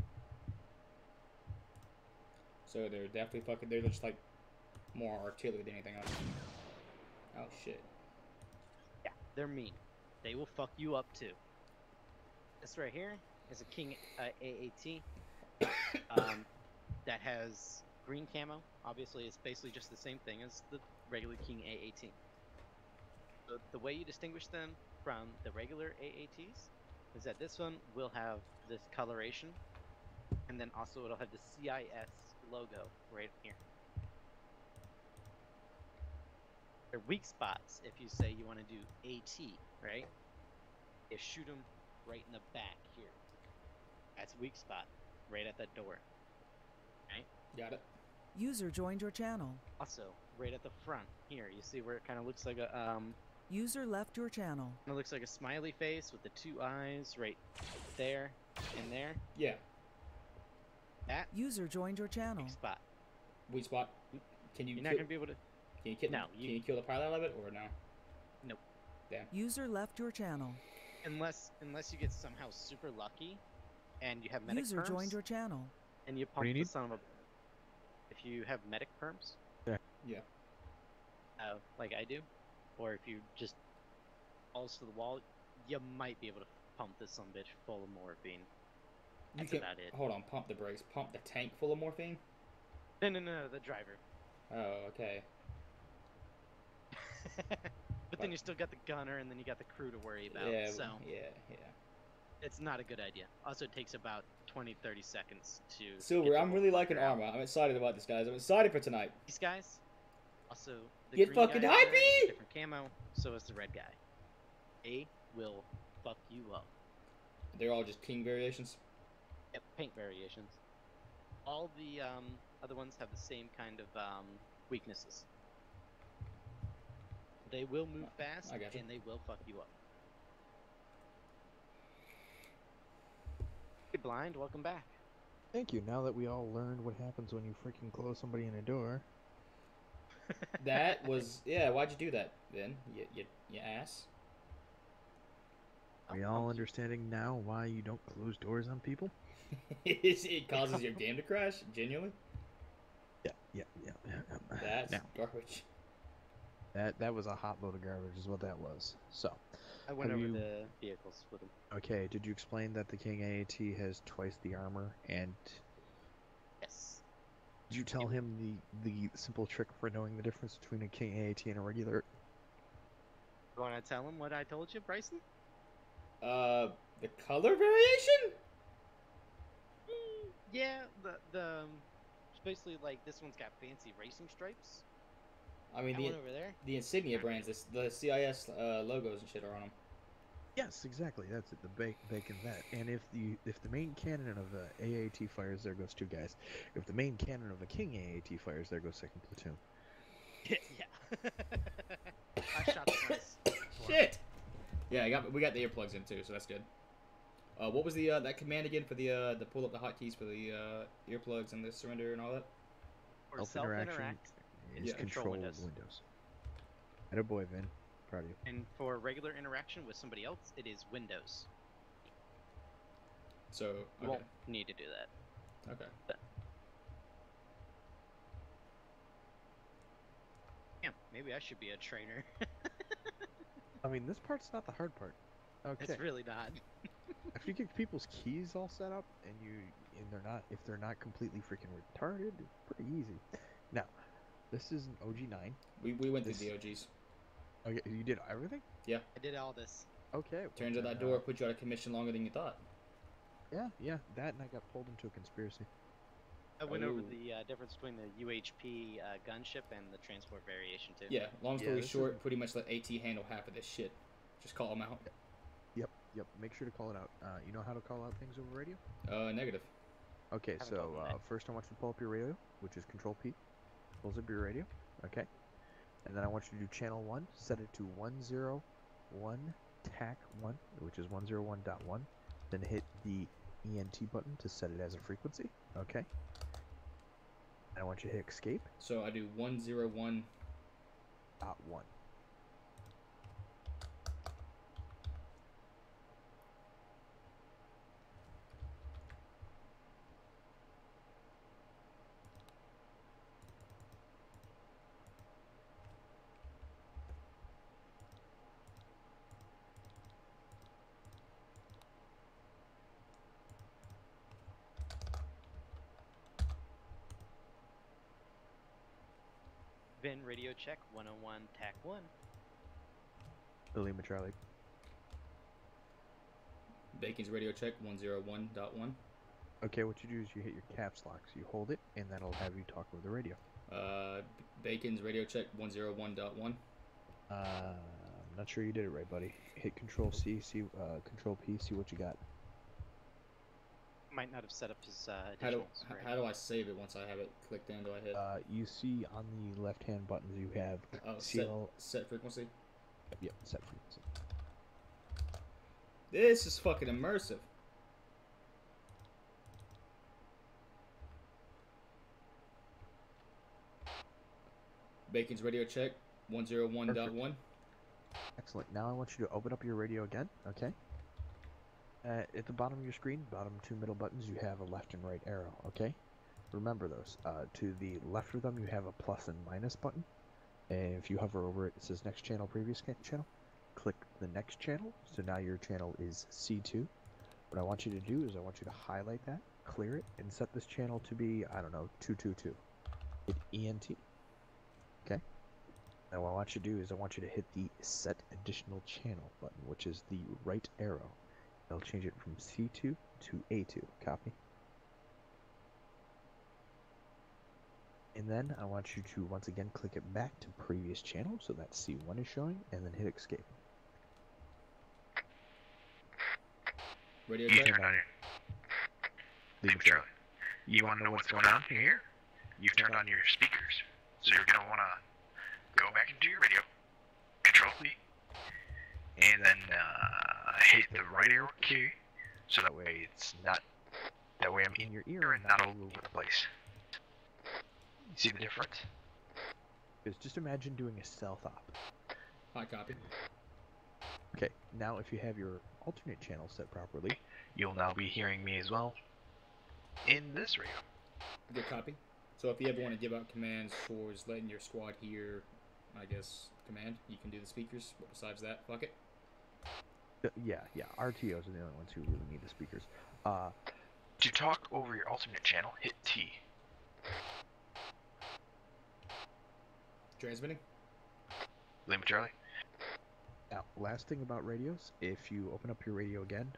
Speaker 3: So they're definitely fucking. They're just like more artillery than anything else. Oh shit.
Speaker 2: Yeah, they're mean. They will fuck you up too. This right here is a King AAT that has green camo. Obviously, it's basically just the same thing as the regular King AAT. So the way you distinguish them from the regular AATs is that this one will have this coloration, and then also it'll have the CIS logo right here. Their weak spots, if you say you want to do AT, right, is shoot them right in the back here. That's a weak spot, right at that door. Right?
Speaker 3: Got it.
Speaker 4: User joined your channel.
Speaker 2: Also, right at the front here, you see where it kind of looks like a
Speaker 4: User left your channel.
Speaker 2: it looks like a smiley face with the 2 eyes right there and there.
Speaker 3: Yeah.
Speaker 2: That
Speaker 4: User joined your channel.
Speaker 2: weak spot.
Speaker 3: Weak spot. Can you?
Speaker 2: You're not
Speaker 3: kill,
Speaker 2: gonna be able to.
Speaker 3: Can you kill?
Speaker 2: No,
Speaker 3: Can you kill the pilot out of it or no?
Speaker 2: Nope.
Speaker 3: Damn.
Speaker 4: User left your channel.
Speaker 2: Unless you get somehow super lucky, and you have medic
Speaker 4: User
Speaker 2: perms,
Speaker 4: joined your channel.
Speaker 2: and you
Speaker 1: do
Speaker 2: pump
Speaker 1: you
Speaker 2: the
Speaker 1: need?
Speaker 2: son of a. If you have medic perms,
Speaker 3: Yeah.
Speaker 2: like I do, or if you just balls to the wall, you might be able to pump this son of a bitch full of morphine.
Speaker 3: You
Speaker 2: That's
Speaker 3: can.
Speaker 2: about it.
Speaker 3: Hold on. Pump the brakes. Pump the tank full of morphine.
Speaker 2: No, the driver.
Speaker 3: Oh, okay.
Speaker 2: But then you still got the gunner, and then you got the crew to worry about.
Speaker 3: Yeah.
Speaker 2: So
Speaker 3: Yeah.
Speaker 2: it's not a good idea. Also, it takes about 20-30 seconds to.
Speaker 3: Silver,
Speaker 2: get the
Speaker 3: I'm
Speaker 2: whole
Speaker 3: really liking
Speaker 2: fucker out.
Speaker 3: Arma. I'm excited about this, guys. I'm excited for tonight.
Speaker 2: These guys. Also, the
Speaker 3: Get
Speaker 2: green
Speaker 3: fucking
Speaker 2: guy over there is
Speaker 3: hypey!
Speaker 2: different camo. So is the red guy. They will fuck you up.
Speaker 3: They're all just king variations.
Speaker 2: Yep, paint variations. All the other ones have the same kind of weaknesses. They will move fast,
Speaker 3: I gotcha.
Speaker 2: and they will fuck you up. Hey, Blind, welcome back.
Speaker 1: Thank you. Now that we all learned what happens when you freaking close somebody in a door.
Speaker 3: That was yeah. Why'd you do that then? You ass.
Speaker 1: Are we all understanding now why you don't close doors on people?
Speaker 3: It causes your game to crash. Genuinely.
Speaker 1: Yeah.
Speaker 3: That's
Speaker 1: Now,
Speaker 3: garbage.
Speaker 1: that was a hot load of garbage, is what that was. So,
Speaker 2: I went
Speaker 1: Have
Speaker 2: over
Speaker 1: you-
Speaker 2: the vehicles with him.
Speaker 1: okay, did you explain that the King AAT has twice the armor, and
Speaker 2: Yes.
Speaker 1: did you tell him the simple trick for knowing the difference between a King AAT and a regular?
Speaker 2: You want to tell him what I told you, Bryson?
Speaker 3: The color variation?
Speaker 2: Yeah, it's basically like this one's got fancy racing stripes.
Speaker 3: I mean
Speaker 2: That one over there.
Speaker 3: the insignia brands, the CIS logos and shit are on them.
Speaker 1: Yes, exactly. That's it. The bacon that. And if the main cannon of a AAT fires, there goes 2 guys. If the main cannon of a King AAT fires, there goes 2nd platoon.
Speaker 2: Yeah. I shot the guns.
Speaker 3: Shit. Yeah, we got the earplugs in too, so that's good. What was the that command again for the pull up the hotkeys for the earplugs and the surrender and all that?
Speaker 2: Or
Speaker 1: Self interaction
Speaker 2: self-interact.
Speaker 1: is
Speaker 3: Yeah.
Speaker 1: control
Speaker 2: Windows.
Speaker 1: windows. Attaboy, Vin. Proud of you.
Speaker 2: And for regular interaction with somebody else, it is Windows.
Speaker 3: So
Speaker 2: You
Speaker 3: okay,
Speaker 2: won't need to do that.
Speaker 3: okay.
Speaker 2: Damn, maybe I should be a trainer.
Speaker 1: I mean, this part's not the hard part. Okay.
Speaker 2: It's really not.
Speaker 1: If you get people's keys all set up and if they're not completely freaking retarded, it's pretty easy. Now, this is an OG9.
Speaker 3: We went through
Speaker 1: This-
Speaker 3: the OGs.
Speaker 1: Okay, you did everything?
Speaker 2: I did all this.
Speaker 1: Okay.
Speaker 3: Turns out
Speaker 1: well,
Speaker 3: that
Speaker 1: then,
Speaker 3: door put you out of commission longer than you thought.
Speaker 1: Yeah, that and I got pulled into a conspiracy.
Speaker 2: I went over
Speaker 3: Oh.
Speaker 2: the difference between the UHP gunship and the transport variation too.
Speaker 3: Yeah, long story
Speaker 1: this is-
Speaker 3: short, pretty much let AT handle half of this shit. Just call them out.
Speaker 1: Yep. Make sure to call it out. You know how to call out things over radio?
Speaker 3: Negative.
Speaker 1: Okay,
Speaker 2: Haven't
Speaker 1: so
Speaker 2: told them that.
Speaker 1: first I want you to pull up your radio, which is Control P. Pulls up your radio. Okay. And then I want you to do channel 1, set it to 101 TAC 1, which is 101.1. Then hit the ENT button to set it as a frequency. Okay. And I want you to hit escape.
Speaker 3: So I do 101.
Speaker 1: .1.
Speaker 2: Vin radio check 101 TAC 1.
Speaker 1: Lima Charlie.
Speaker 3: Bacon's radio check 101.1.
Speaker 1: Okay, what you do is you hit your caps lock, so you hold it, and that'll have you talk over the radio.
Speaker 3: Bacon's radio check 101.1.
Speaker 1: I'm not sure you did it right, buddy. Hit Control C, Control P, see what you got.
Speaker 2: Might not have set up his
Speaker 3: How do
Speaker 2: additionals. right?
Speaker 3: how do I save it once I have it clicked in? Do I hit
Speaker 1: You see on the left-hand buttons you have CL.
Speaker 3: set frequency?
Speaker 1: Yep, set frequency.
Speaker 3: This is fucking immersive. Bacon's radio check 101.1.
Speaker 1: Excellent. Now I want you to open up your radio again, okay? At the bottom of your screen, bottom two middle buttons, you have a left and right arrow, okay? Remember those. To the left of them, you have a plus and minus button. And if you hover over it, it says next channel, previous channel. Click the next channel. So now your channel is C2. What I want you to do is I want you to highlight that, clear it, and set this channel to be, I don't know, 222. Hit ENT. Okay? Now what I want you to do is I want you to hit the set additional channel button, which is the right arrow. It'll change it from C2 to A2. Copy. And then I want you to once again click it back to previous channel, so that C1 is showing, and then hit escape.
Speaker 3: Radio
Speaker 5: You
Speaker 3: check.
Speaker 5: turned on your... Lima Charlie. You want to know what's going on here? You've turned on your speakers. So you're going to want to go back into your radio, Control V, and then hit the right arrow key, so that way it's not... That way I'm in your ear and not all over the place. You see the difference?
Speaker 1: Because just imagine doing a stealth op.
Speaker 3: High copy.
Speaker 1: Okay, now if you have your alternate channel set properly,
Speaker 5: You'll now be hearing me as well in this radio.
Speaker 3: Good copy. So if you ever want to give out commands towards letting your squad hear, I guess, command, you can do the speakers. But besides that, fuck it.
Speaker 1: yeah, RTOs are the only ones who really need the speakers.
Speaker 5: To talk over your alternate channel, hit T.
Speaker 3: Transmitting.
Speaker 5: Lima Charlie.
Speaker 1: Now, last thing about radios, if you open up your radio again,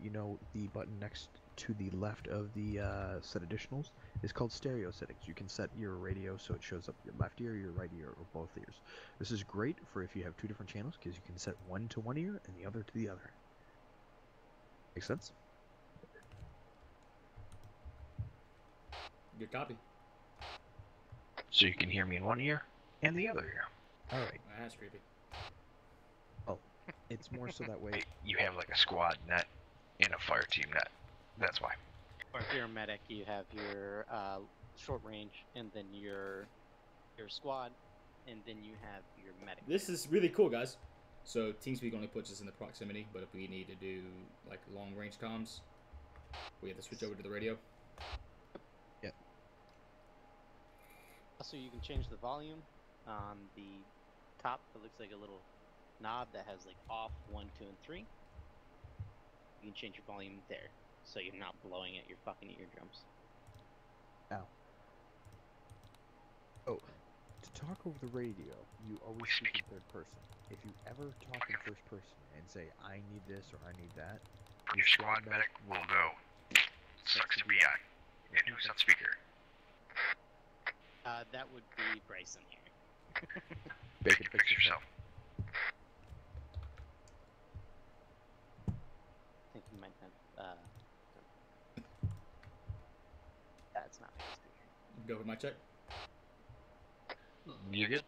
Speaker 1: you know the button next to the left of the set additionals is called stereo settings. You can set your radio so it shows up your left ear, your right ear, or both ears. This is great for if you have two different channels because you can set one to one ear and the other to the other. Make sense?
Speaker 3: Good copy.
Speaker 5: So you can hear me in one ear and the other ear.
Speaker 1: Alright,
Speaker 3: That's creepy.
Speaker 1: it's more so that way.
Speaker 5: You have like a squad net and a fire team net. That's why.
Speaker 2: Or if you're a medic, you have your short range, and then your squad, and then you have your medic.
Speaker 3: This is really cool, guys. So TeamSpeak only puts us in the proximity, but if we need to do like long range comms, we have to switch over to the radio.
Speaker 2: Also, you can change the volume on the top. It looks like a little knob that has like off 1, 2, and 3. You can change your volume there, so you're not blowing at your fucking eardrums.
Speaker 1: To talk over the radio, you always speak in third person. If you ever talk in first person and say, I need this or I need that,
Speaker 5: Your squad medic will go, sucks to be on. And who's on speaker?
Speaker 2: That would be Bryson here.
Speaker 5: Bacon, fix yourself.
Speaker 2: I think you might have. That's not my speaker.
Speaker 3: Go with my check.
Speaker 5: You good?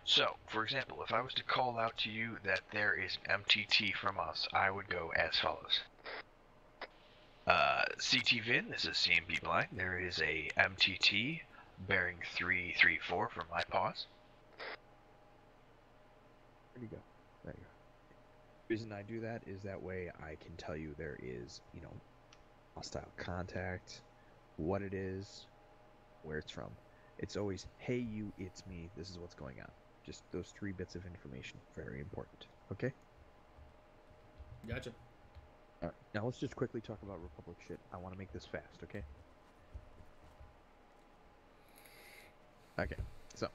Speaker 5: So, for example, if I was to call out to you that there is an MTT from us, I would go as follows. CT Vin, this is CMB Blind. There is a MTT bearing 334 from my pause.
Speaker 1: There you go. There you go. The reason I do that is that way I can tell you there is, hostile contact, what it is, where it's from. It's always, hey you, it's me, this is what's going on. Just those 3 bits of information, very important. Okay?
Speaker 3: Gotcha.
Speaker 1: Alright, now let's just quickly talk about Republic shit. I want to make this fast, okay? Okay, so,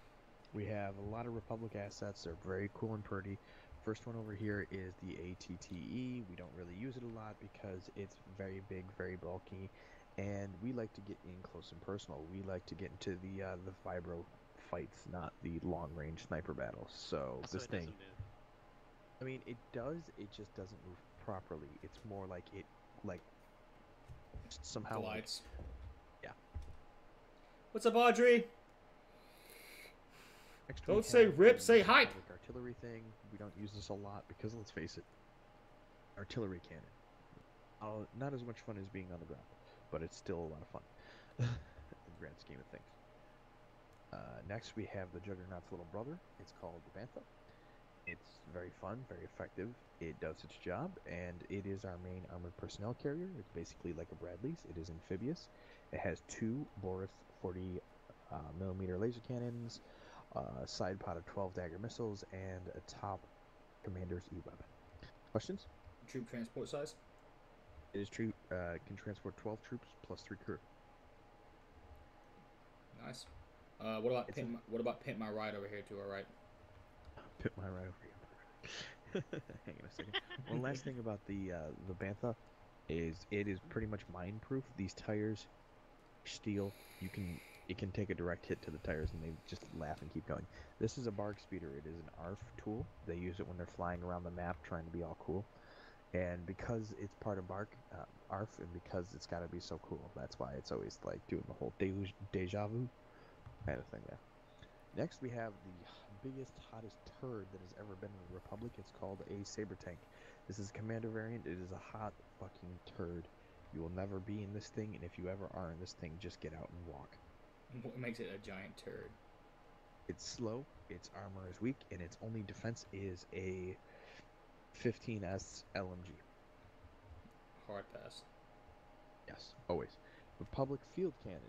Speaker 1: we have a lot of Republic assets, they're very cool and pretty. First one over here is the ATTE. We don't really use it a lot because it's very big, very bulky, and we like to get in close and personal. We like to get into the vibro fights, not the long-range sniper battles. So this
Speaker 2: it
Speaker 1: thing,
Speaker 2: doesn't move.
Speaker 1: I mean, it does. It just doesn't move properly. It's more like it, somehow.
Speaker 3: Glides.
Speaker 1: Yeah.
Speaker 3: What's up, Audrey?
Speaker 1: Next we
Speaker 3: Don't say
Speaker 1: have
Speaker 3: rip,
Speaker 1: the
Speaker 3: say hype.
Speaker 1: Republic artillery thing. We don't use this a lot because, let's face it, artillery cannon. Not as much fun as being on the ground, but it's still a lot of fun in the grand scheme of things. Next we have the Juggernaut's little brother. It's called the Bantha. It's very fun, very effective. It does its job, and it is our main armored personnel carrier. It's basically like a Bradley's. It is amphibious. It has 2 Boris 40 millimeter laser cannons, a side pod of 12 dagger missiles, and a top commander's E-weapon. Questions?
Speaker 3: Troop transport size?
Speaker 1: It is true. Can transport 12 troops plus 3 crew.
Speaker 3: Nice. What about pimp my ride over here to our right?
Speaker 1: Put my right over here. Hang on a second. One last thing about the Bantha is it is pretty much mine-proof. These tires, steel. It can take a direct hit to the tires and they just laugh and keep going. This is a bark speeder. It is an ARF tool. They use it when they're flying around the map trying to be all cool. And because it's part of ARF, and because it's got to be so cool, that's why it's always like doing the whole deja vu kind of thing there. Next, we have the biggest, hottest turd that has ever been in the Republic. It's called a Saber Tank. This is a commander variant. It is a hot fucking turd. You will never be in this thing, and if you ever are in this thing, just get out and walk.
Speaker 3: What makes it a giant turd?
Speaker 1: It's slow, its armor is weak, and its only defense is a 15S LMG.
Speaker 3: Hard pass.
Speaker 1: Yes, always. Republic Field Cannon.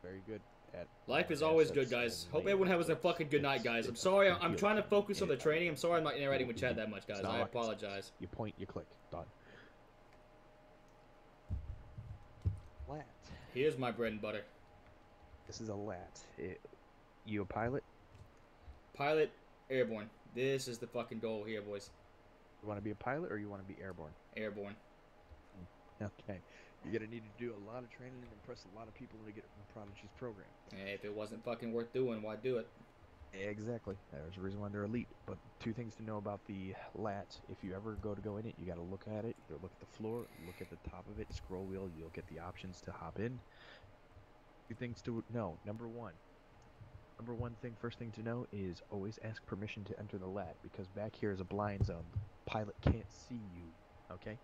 Speaker 1: Very good at...
Speaker 3: Life is always good, guys. Hope everyone has a fucking good night, guys. I'm sorry, I'm trying to focus on the training. I'm sorry I'm not interacting with chat that much, guys. I apologize.
Speaker 1: You point, you click. Done. Lat.
Speaker 3: Here's my bread and butter.
Speaker 1: This is a lat. You a pilot?
Speaker 3: Pilot, airborne. This is the fucking goal here, boys.
Speaker 1: You want to be a pilot or you want to be airborne?
Speaker 3: Airborne.
Speaker 1: Okay. You're going to need to do a lot of training and impress a lot of people to get in Prodigy's program.
Speaker 3: Hey, if it wasn't fucking worth doing, why do it?
Speaker 1: Exactly. There's a reason why they're elite. But 2 things to know about the lat. If you ever go in it, you got to look at it. You look at the floor, look at the top of it, scroll wheel. You'll get the options to hop in. 2 things to know. Number one thing, first thing to know is always ask permission to enter the lat, because back here is a blind zone. The pilot can't see you, okay?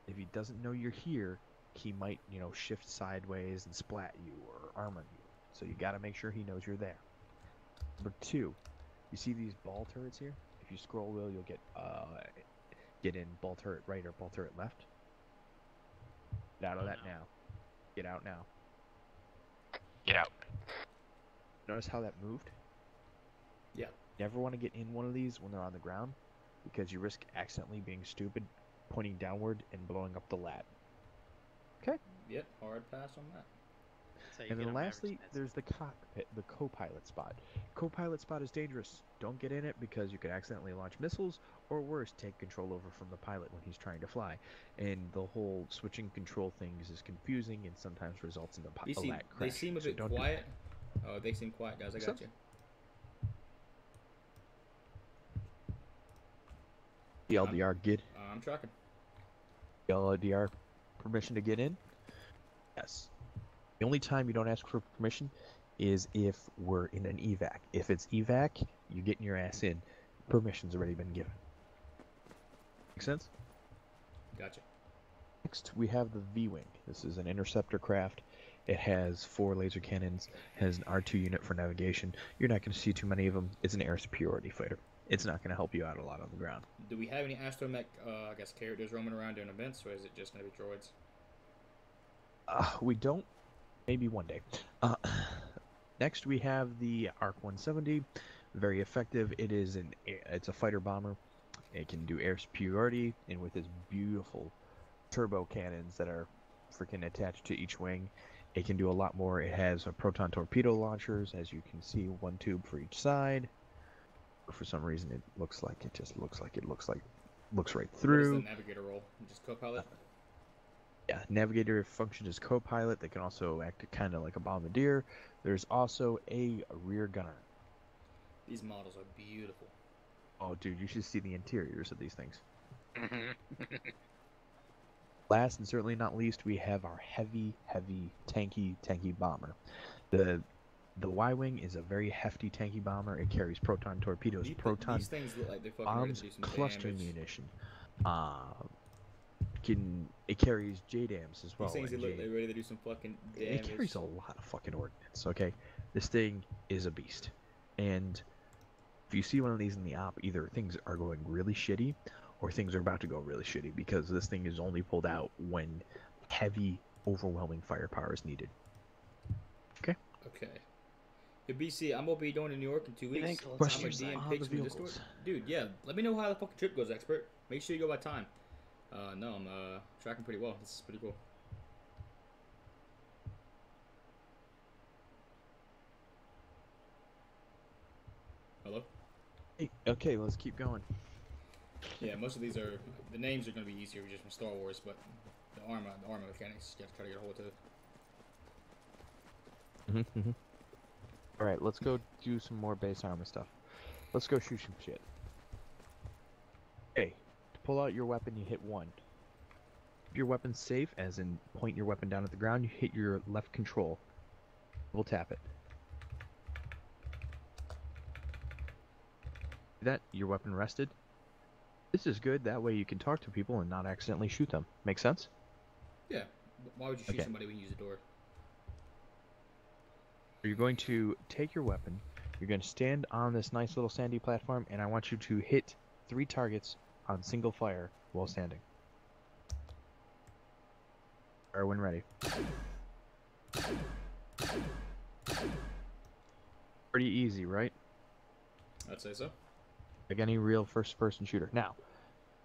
Speaker 1: If he doesn't know you're here, he might, shift sideways and splat you or armor you. So you got to make sure he knows you're there. Number 2, you see these ball turrets here? If you scroll wheel, you'll get in ball turret right or ball turret left. Get out of that now. Get out now.
Speaker 5: Get out.
Speaker 1: Notice how that moved?
Speaker 3: Yeah.
Speaker 1: Never want to get in one of these when they're on the ground, because you risk accidentally being stupid, pointing downward, and blowing up the lat. Okay?
Speaker 3: Yep, hard pass on that.
Speaker 1: And then lastly, there's the cockpit, the co-pilot spot. Co-pilot spot is dangerous. Don't get in it because you could accidentally launch missiles, or worse, take control over from the pilot when he's trying to fly. And the whole switching control things is confusing and sometimes results in the lat crashing.
Speaker 3: They seem a bit
Speaker 1: don't
Speaker 3: quiet. Oh, they seem quiet, guys. I got you.
Speaker 1: The LDR get
Speaker 3: I'm tracking.
Speaker 1: the LDR permission to get in? Yes. The only time you don't ask for permission is if we're in an evac. If it's evac, you getting your ass in. Permission's already been given. Make sense?
Speaker 3: Gotcha.
Speaker 1: Next, we have the V-Wing. This is an interceptor craft. It has 4 laser cannons, has an R2 unit for navigation. You're not going to see too many of them. It's an air superiority fighter. It's not going to help you out a lot on the ground.
Speaker 3: Do we have any astromech, I guess, characters roaming around doing events, or is it just going to be droids?
Speaker 1: We don't. Maybe one day. Next, we have the ARC 170. Very effective. It's a fighter bomber. It can do air superiority, and with its beautiful turbo cannons that are freaking attached to each wing, it can do a lot more. It has a proton torpedo launchers, as you can see, 1 tube for each side. For some reason, it looks right through.
Speaker 3: What is the navigator role? Just co-pilot?
Speaker 1: Yeah, navigator functions as co-pilot. They can also act kind of like a bombardier. There's also a rear gunner.
Speaker 3: These models are beautiful.
Speaker 1: Oh, dude, you should see the interiors of these things. Last and certainly not least, we have our heavy, tanky bomber. The Y-Wing is a very hefty tanky bomber. It carries proton torpedoes,
Speaker 3: These things look like they're fucking ready
Speaker 1: bombs,
Speaker 3: to do some
Speaker 1: cluster
Speaker 3: damage.
Speaker 1: munition. It carries JDAMs as well.
Speaker 3: These things look like they're ready to do some fucking damage.
Speaker 1: It carries a lot of fucking ordnance. Okay, this thing is a beast, and if you see one of these in the op, either things are going really shitty, or things are about to go really shitty, because this thing is only pulled out when heavy, overwhelming firepower is needed. Okay.
Speaker 3: Okay. Hey, BC, I'm gonna be going to New York in 2 weeks.
Speaker 2: Thanks.
Speaker 1: Questions
Speaker 3: I'm a DM
Speaker 1: on
Speaker 3: page
Speaker 1: the
Speaker 3: from Discord.
Speaker 1: vehicles?
Speaker 3: Dude, yeah. Let me know how the fucking trip goes, expert. Make sure you go by time. No, I'm tracking pretty well. This is pretty cool. Hello?
Speaker 1: Hey, okay, let's keep going.
Speaker 3: Yeah, most of these are the names are gonna be easier just from Star Wars, but the Arma mechanics you have to try to get a hold of.
Speaker 1: Alright, let's go do some more base armor stuff. Let's go shoot some shit. Okay, to pull out your weapon, you hit 1. Keep your weapon safe, as in point your weapon down at the ground, you hit your left control. We'll tap it. See that? Your weapon rested. This is good, that way you can talk to people and not accidentally shoot them. Make sense?
Speaker 3: Yeah. Why would you shoot somebody when you use a door?
Speaker 1: You're going to take your weapon, you're going to stand on this nice little sandy platform, and I want you to hit 3 targets on single fire while standing. Fire when ready. Pretty easy, right?
Speaker 3: I'd say so.
Speaker 1: Like any real first-person shooter. Now,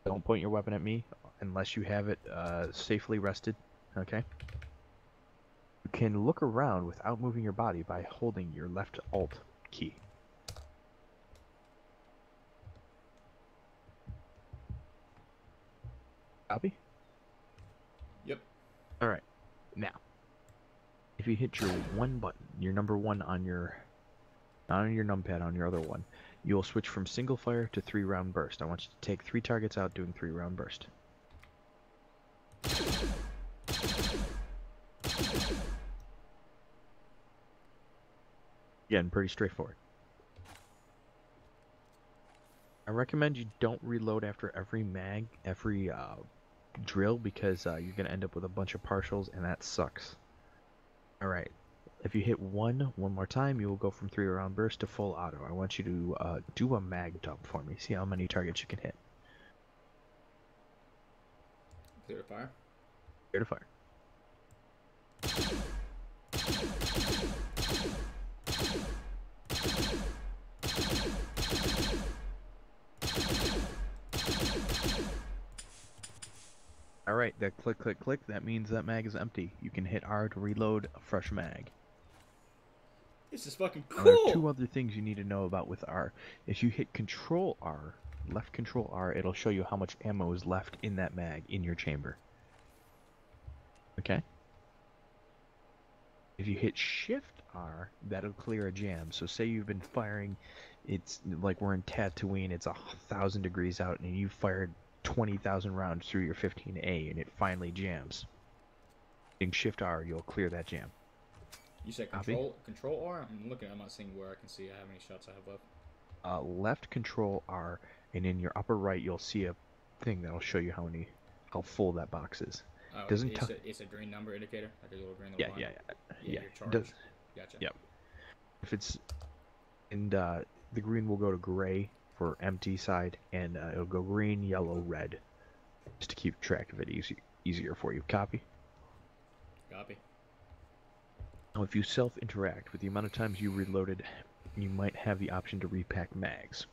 Speaker 1: don't point your weapon at me unless you have it safely rested, okay? You can look around without moving your body by holding your left Alt key. Copy?
Speaker 3: Yep.
Speaker 1: Alright. Now, if you hit your 1 button, your number 1 on your... not on your numpad, on your other one, you'll switch from single fire to 3-round burst. I want you to take 3 targets out doing 3-round burst. Again, pretty straightforward. I recommend you don't reload after every mag, every drill, because you're going to end up with a bunch of partials, and that sucks. Alright, if you hit 1 more time, you will go from 3-round burst to full auto. I want you to do a mag dump for me. See how many targets you can hit.
Speaker 3: Clear to fire.
Speaker 1: Clear to fire. Alright, that click, click, click, that means that mag is empty. You can hit R to reload a fresh mag.
Speaker 3: This is fucking
Speaker 1: Now, there
Speaker 3: cool!
Speaker 1: are 2 other things you need to know about with R. If you hit Control R, left Control R, it'll show you how much ammo is left in that mag, in your chamber. Okay? If you hit Shift R, that'll clear a jam. So say you've been firing, it's like we're in Tatooine, it's 1,000 degrees out, and you fired 20,000 rounds through your 15A, and it finally jams. Hitting Shift R, you'll clear that jam.
Speaker 3: You said
Speaker 1: Copy.
Speaker 3: control R? I'm looking, I'm not seeing where I can see how many shots I have left.
Speaker 1: Left Control R, and in your upper right, you'll see a thing that'll show you how full that box is.
Speaker 3: Oh,
Speaker 1: Doesn't
Speaker 3: it's a green number indicator? Like a little green
Speaker 1: Yeah,
Speaker 3: line?
Speaker 1: yeah,
Speaker 3: Yeah,
Speaker 1: yeah.
Speaker 3: your charge.
Speaker 1: Does,
Speaker 3: Gotcha.
Speaker 1: Yep. If it's, and the green will go to gray for empty side, and it'll go green, yellow, red, just to keep track of it easier for you. Copy.
Speaker 3: Copy.
Speaker 1: Now, if you self-interact with the amount of times you reloaded, you might have the option to repack mags.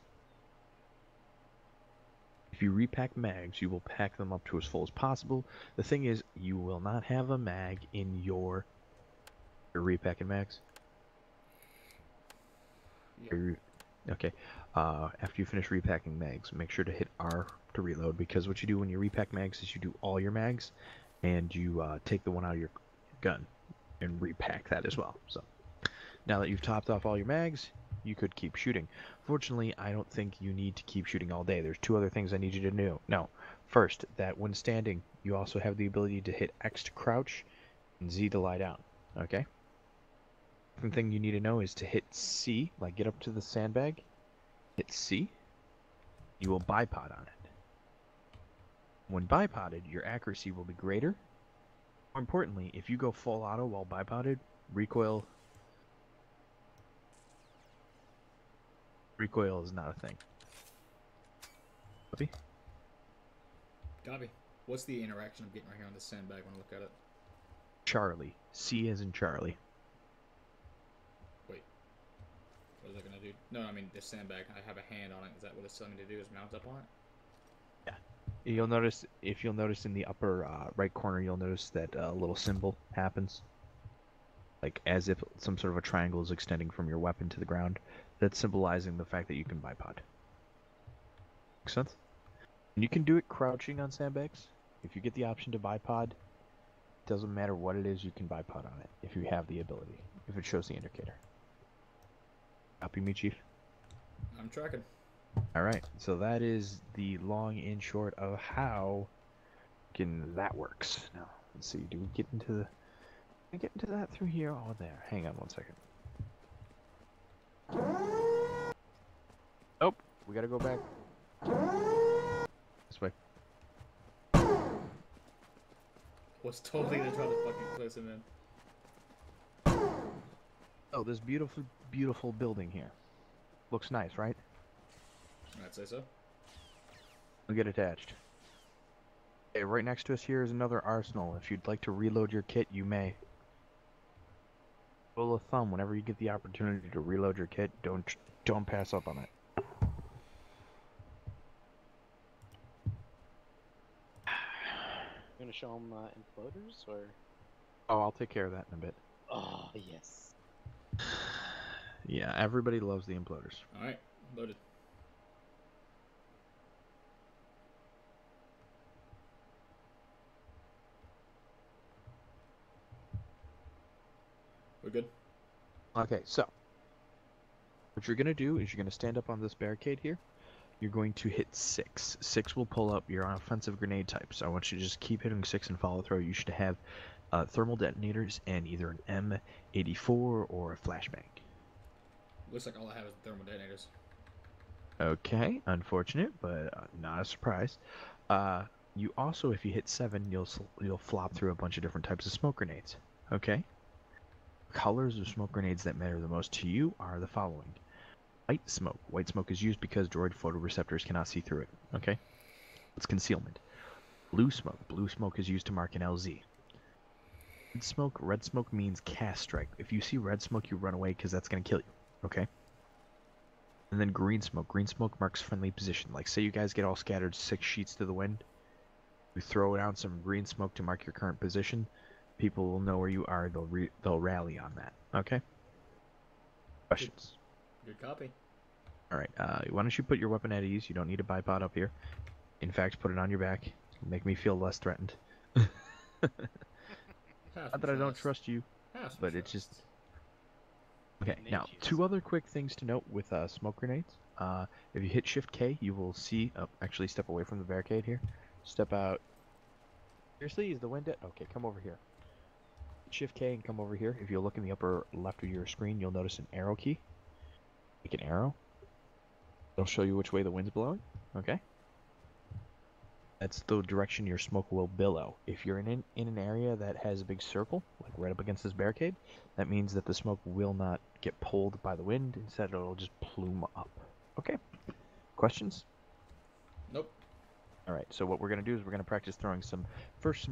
Speaker 1: If you repack mags, you will pack them up to as full as possible. The thing is, you will not have a mag in your repacking mags.
Speaker 3: Yep.
Speaker 1: Okay. After you finish repacking mags, make sure to hit R to reload, because what you do when you repack mags is you do all your mags, and you take the one out of your gun and repack that as well. So now that you've topped off all your mags, you could keep shooting. Fortunately, I don't think you need to keep shooting all day. There's two other things I need you to do. No, first, that when standing, you also have the ability to hit X to crouch and Z to lie down. Okay? Second thing you need to know is to hit C, like get up to the sandbag, hit C, you will bipod on it. When bipoded, your accuracy will be greater. More importantly, if you go full auto while bipoded, recoil is not a thing. Copy?
Speaker 3: Copy. What's the interaction I'm getting right here on this sandbag when I look at it?
Speaker 1: Charlie. C as in Charlie.
Speaker 3: Wait. What is that going to do? No, I mean, this sandbag, I have a hand on it. Is that what it's telling me to do, is mount up on it?
Speaker 1: You'll notice, if you'll notice in the upper right corner, you'll notice that little symbol happens. Like as if some sort of a triangle is extending from your weapon to the ground. That's symbolizing the fact that you can bipod. Make sense? And you can do it crouching on sandbags. If you get the option to bipod, doesn't matter what it is, you can bipod on it if you have the ability, if it shows the indicator. Copy me, Chief?
Speaker 3: I'm tracking.
Speaker 1: Alright, so that is the long and short of how that works. Now, let's see, do we get into that through here? Oh, there. Hang on one second. Oh, we gotta go back. This way.
Speaker 3: Was totally gonna try to fucking close him in.
Speaker 1: Oh, this beautiful, beautiful building here. Looks nice, right?
Speaker 3: I'd say so.
Speaker 1: We'll get attached. Okay, right next to us here is another arsenal. If you'd like to reload your kit, you may. Rule of thumb, whenever you get the opportunity to reload your kit, don't pass up on it.
Speaker 2: You gonna show them imploders, or?
Speaker 1: Oh, I'll take care of that in a bit.
Speaker 2: Oh, yes.
Speaker 1: Yeah, everybody loves the imploders.
Speaker 3: Alright, loaded. We're good?
Speaker 1: Okay, so what you're gonna do is you're gonna stand up on this barricade here. You're going to hit 6. 6 will pull up your offensive grenade type. So I want you to just keep hitting 6 and follow through. You should have thermal detonators and either an M84 or a flashbang.
Speaker 3: Looks like all I have is thermal detonators.
Speaker 1: Okay, unfortunate, but not a surprise. You also, if you hit 7, you'll flop through a bunch of different types of smoke grenades. Okay. Colors of smoke grenades that matter the most to you are the following. White smoke. White smoke is used because droid photoreceptors cannot see through it. Okay? It's concealment. Blue smoke. Blue smoke is used to mark an LZ. Red smoke. Red smoke means cast strike. If you see red smoke, you run away because that's going to kill you. Okay? And then green smoke. Green smoke marks friendly position. Like, say you guys get all scattered 6 sheets to the wind. You throw down some green smoke to mark your current position. People will know where you are. They'll rally on that. Okay? Questions?
Speaker 3: Good copy.
Speaker 1: Alright, why don't you put your weapon at ease? You don't need a bipod up here. In fact, put it on your back. Make me feel less threatened. Not that I don't trust you.
Speaker 3: Have some
Speaker 1: but it's just
Speaker 3: trust.
Speaker 1: okay.
Speaker 2: Need
Speaker 1: Now,
Speaker 2: you.
Speaker 1: 2 other quick things to note with smoke grenades. If you hit Shift K, you will see. Oh, actually, step away from the barricade here. Step out. Seriously, is the wind dead? Okay, come over here. Shift K and come over here. If you look in the upper left of your screen, you'll notice an arrow key. Make an arrow. It'll show you which way the wind's blowing. Okay. That's the direction your smoke will billow. If you're in an area that has a big circle, like right up against this barricade, that means that the smoke will not get pulled by the wind. Instead, it'll just plume up. Okay. Questions?
Speaker 3: Nope.
Speaker 1: All right. So what we're gonna do is we're gonna practice throwing some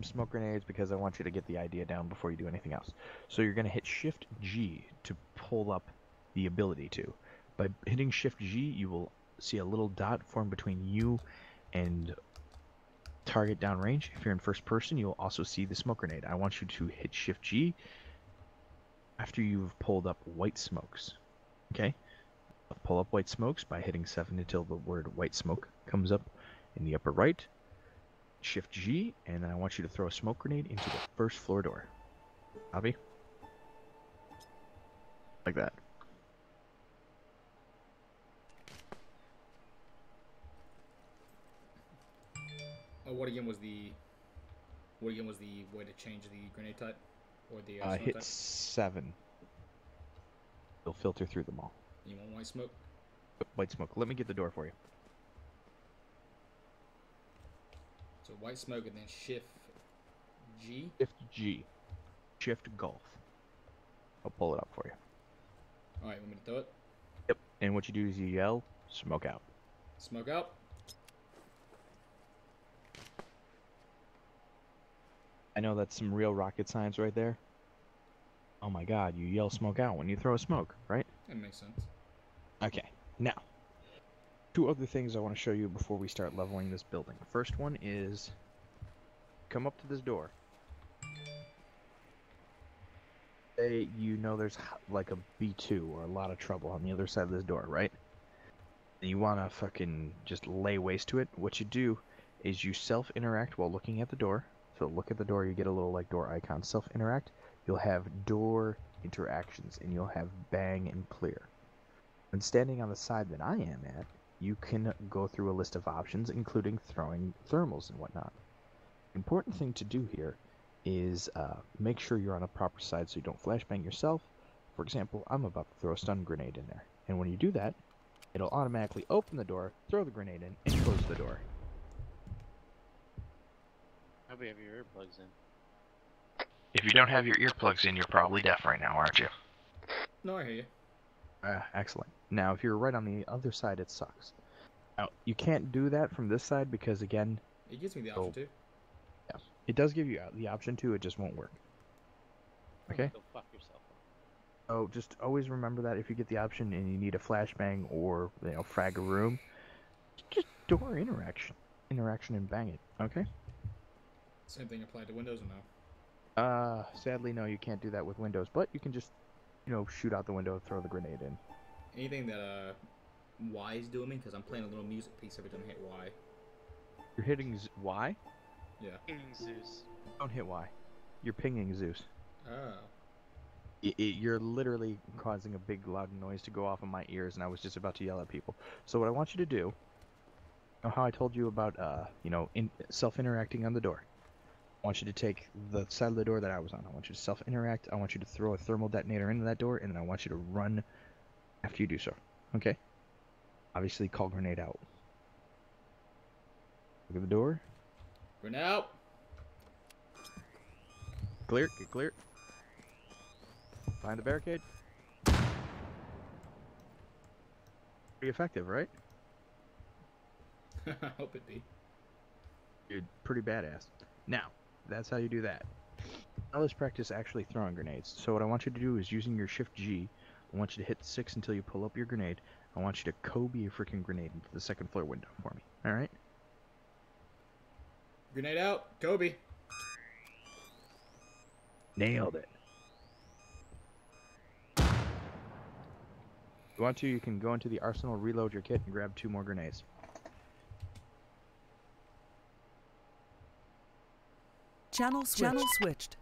Speaker 1: smoke grenades because I want you to get the idea down before you do anything else. So you're gonna hit Shift G to pull up the ability to. By hitting Shift G, you will see a little dot form between you and target downrange. If you're in first person, you'll also see the smoke grenade. I want you to hit Shift G after you've pulled up white smokes. Okay? Pull up white smokes by hitting 7 until the word white smoke comes up in the upper right. Shift G, and I want you to throw a smoke grenade into the first floor door. Copy? Like that.
Speaker 3: Oh, what again was the way to change the grenade type or the smoke
Speaker 1: Hit
Speaker 3: type?
Speaker 1: 7. It'll filter through them all.
Speaker 3: You want white smoke?
Speaker 1: White smoke. Let me get the door for you.
Speaker 3: So white smoke and then shift G.
Speaker 1: Shift G. Shift Golf. I'll pull it up for you.
Speaker 3: All right, want me to throw it?
Speaker 1: Yep. And what you do is you yell, smoke out.
Speaker 3: Smoke out.
Speaker 1: I know that's some real rocket science right there. Oh my god, you yell smoke out when you throw a smoke, right?
Speaker 3: That makes sense.
Speaker 1: Okay, now, 2 other things I want to show you before we start leveling this building. The first one is, come up to this door. Say you know there's like a B2 or a lot of trouble on the other side of this door, right? And you want to fucking just lay waste to it. What you do is you self-interact while looking at the door. So look at the door, you get a little like door icon. Self-interact, you'll have door interactions, and you'll have bang and clear. When standing on the side that I am at, you can go through a list of options, including throwing thermals and whatnot. The important thing to do here is make sure you're on a proper side so you don't flashbang yourself. For example, I'm about to throw a stun grenade in there, and when you do that, it'll automatically open the door, throw the grenade in, and close the door.
Speaker 2: Hope you have your earplugs in.
Speaker 5: If you don't have your earplugs in, you're probably deaf right now, aren't you?
Speaker 3: No, I hear you.
Speaker 1: Excellent. Now, if you're right on the other side, it sucks. Now, you can't do that from this side because, again,
Speaker 3: It gives me the option to.
Speaker 1: yeah, it does give you the option to, it just won't work. Okay?
Speaker 2: Go fuck yourself.
Speaker 1: So just always remember that if you get the option and you need a flashbang or, frag a room, just door interaction and bang it, okay?
Speaker 3: Same thing applied to Windows or no?
Speaker 1: Sadly, no, you can't do that with Windows, but you can just, shoot out the window and throw the grenade in.
Speaker 3: Anything that Y is doing me because I'm playing a little music piece every time I hit Y.
Speaker 1: You're hitting Y?
Speaker 3: Yeah.
Speaker 2: Zeus.
Speaker 1: Don't hit Y. You're pinging Zeus.
Speaker 3: Oh.
Speaker 1: You're literally causing a big loud noise to go off in my ears, and I was just about to yell at people. So what I want you to do, you know how I told you about, self-interacting on the door? I want you to take the side of the door that I was on. I want you to self-interact. I want you to throw a thermal detonator into that door, and then I want you to run after you do so. Okay? Obviously, call grenade out. Look at the door.
Speaker 3: Run out.
Speaker 1: Clear. Get clear. Find the barricade. Pretty effective, right?
Speaker 3: I hope it be.
Speaker 1: Dude, pretty badass. Now, that's how you do that. Now let's practice actually throwing grenades. So what I want you to do is using your Shift G, I want you to hit 6 until you pull up your grenade. I want you to Kobe a freaking grenade into the 2nd floor window for me. Alright?
Speaker 3: Grenade out. Kobe.
Speaker 1: Nailed it. If you want to, you can go into the arsenal, reload your kit, and grab 2 more grenades.
Speaker 4: Channel switched.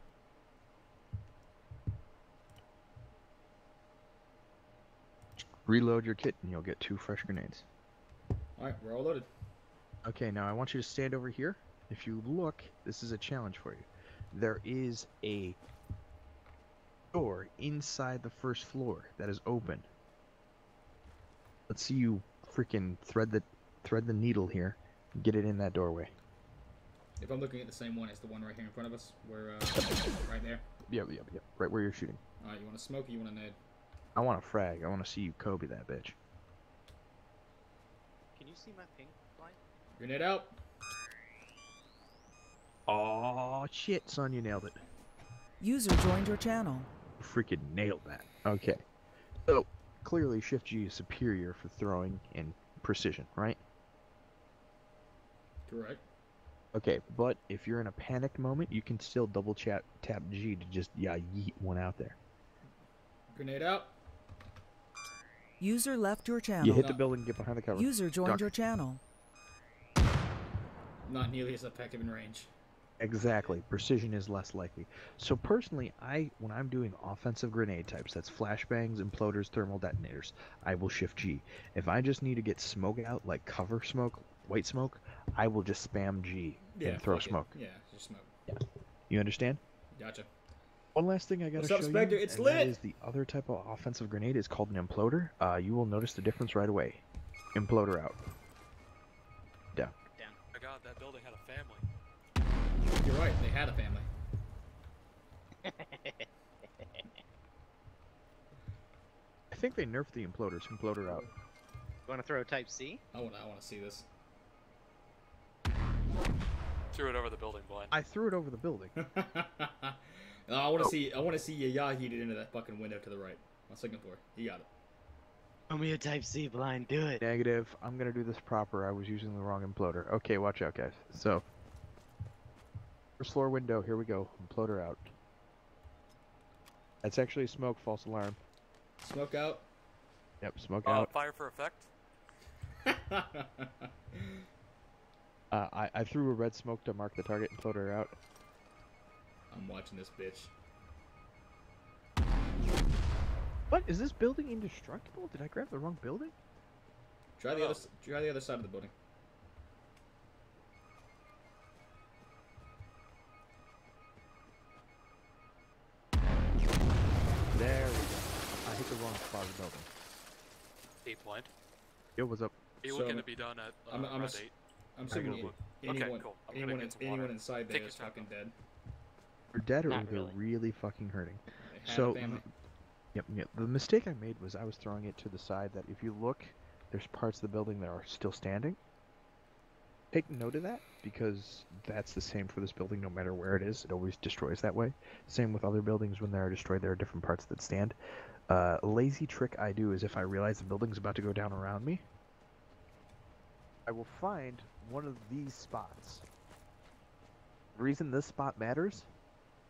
Speaker 1: Reload your kit and you'll get 2 fresh grenades.
Speaker 3: Alright, we're all loaded.
Speaker 1: Okay, now I want you to stand over here. If you look, this is a challenge for you. There is a door inside the first floor that is open. Let's see you freaking thread the needle here and get it in that doorway.
Speaker 3: If I'm looking at the same one, it's the one right here in front of us. We're right there.
Speaker 1: Yep. Right where you're shooting.
Speaker 3: Alright, you want to smoke or you want to nade?
Speaker 1: I want a frag. I want to see you Kobe that bitch.
Speaker 2: Can you see my ping line?
Speaker 3: Grenade out.
Speaker 1: Oh shit, son, you nailed it.
Speaker 4: User joined your channel.
Speaker 1: Freaking nailed that. Okay. So, clearly Shift G is superior for throwing and precision, right?
Speaker 3: Correct.
Speaker 1: Okay, but if you're in a panicked moment, you can still double tap G to just, yeet one out there.
Speaker 3: Grenade out.
Speaker 4: User left your channel.
Speaker 1: You hit the building, get behind the cover.
Speaker 4: User joined
Speaker 1: Duck.
Speaker 4: your channel.
Speaker 3: Not nearly as effective in range.
Speaker 1: Exactly. Precision is less likely. So personally, when I'm doing offensive grenade types, that's flashbangs, imploders, thermal detonators, I will Shift G. If I just need to get smoke out, like cover smoke, white smoke, I will just spam G and throw smoke.
Speaker 3: Yeah, just smoke.
Speaker 1: Yeah. You understand?
Speaker 3: Gotcha.
Speaker 1: One last thing I gotta
Speaker 3: What's
Speaker 1: show
Speaker 3: up, Spectre?
Speaker 1: you,
Speaker 3: It's
Speaker 1: and
Speaker 3: lit!
Speaker 1: that is the other type of offensive grenade is called an imploder. You will notice the difference right away. Imploder out. Down.
Speaker 6: My God, that building had a family.
Speaker 3: You're right, they had a family.
Speaker 1: I think they nerfed the imploders. Imploder out.
Speaker 2: You want to throw Type C?
Speaker 3: I wanna see this.
Speaker 6: Threw it over the building blind.
Speaker 1: I threw it over the building.
Speaker 3: No, I wanna see Yaya heated into that fucking window to the right. What's looking for? He got it.
Speaker 2: Throw me a Type C blind. Do it.
Speaker 1: Negative. I'm gonna do this proper. I was using the wrong imploder. Okay, watch out, guys. So, first floor window. Here we go. Imploder out. That's actually smoke. False alarm.
Speaker 3: Smoke out.
Speaker 1: Yep, smoke out.
Speaker 6: Fire for effect.
Speaker 1: I threw a red smoke to mark the target. Imploder out.
Speaker 3: I'm watching this bitch.
Speaker 1: What? Is this building indestructible? Did I grab the wrong building?
Speaker 3: Try the other side of the building.
Speaker 1: There we go. I hit the wrong spot of the building.
Speaker 6: 8 blind.
Speaker 1: Yo, what's up?
Speaker 6: Are you
Speaker 3: So,
Speaker 6: looking to be done at
Speaker 3: I'm
Speaker 6: round 8?
Speaker 3: I'm assuming
Speaker 1: Okay,
Speaker 3: anyone,
Speaker 6: cool. I'm gonna get some water.
Speaker 3: anyone inside there
Speaker 6: Take your
Speaker 3: is
Speaker 6: time.
Speaker 3: fucking dead.
Speaker 1: They're dead or
Speaker 2: Not
Speaker 1: they're
Speaker 2: really.
Speaker 1: really fucking hurting.
Speaker 3: They had
Speaker 1: So,
Speaker 3: a family.
Speaker 1: Yep. The mistake I made was I was throwing it to the side that if you look, there's parts of the building that are still standing. Take note of that because that's the same for this building no matter where it is. It always destroys that way. Same with other buildings when they are destroyed, there are different parts that stand. A lazy trick I do is if I realize the building's about to go down around me, I will find one of these spots. The reason this spot matters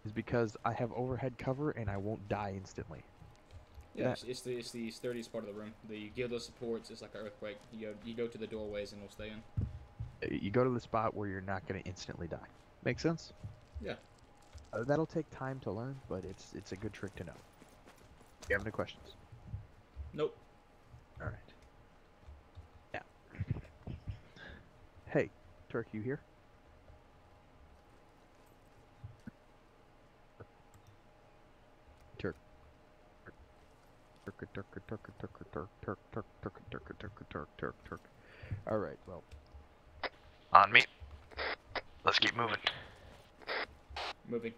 Speaker 1: is because I have overhead cover and I won't die instantly.
Speaker 3: Yeah, it's the sturdiest part of the room. The gilda supports. It's like an earthquake. You go to the doorways and it'll stay in.
Speaker 1: You go to the spot where you're not going to instantly die. Make sense?
Speaker 3: Yeah.
Speaker 1: That'll take time to learn, but it's a good trick to know. Do you have any questions?
Speaker 3: Nope.
Speaker 1: All right. Yeah. Hey, Turk, you here? Turk. Turk. All right. Well.
Speaker 5: On me. Let's keep moving.
Speaker 3: Moving.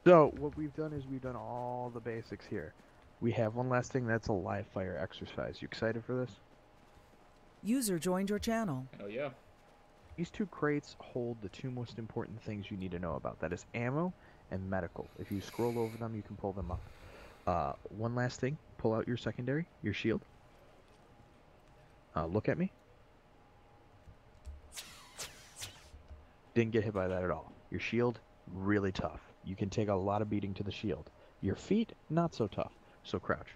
Speaker 1: So what we've done is we've done all the basics here. We have one last thing. That's a live fire exercise. You excited for this?
Speaker 4: User joined your channel.
Speaker 3: Hell yeah.
Speaker 1: These 2 crates hold the 2 most important things you need to know about. That is ammo and medical. If you scroll over them, you can pull them up. One last thing. Pull out your secondary, your shield. Look at me. Didn't get hit by that at all. Your shield, really tough. You can take a lot of beating to the shield. Your feet, not so tough. So crouch.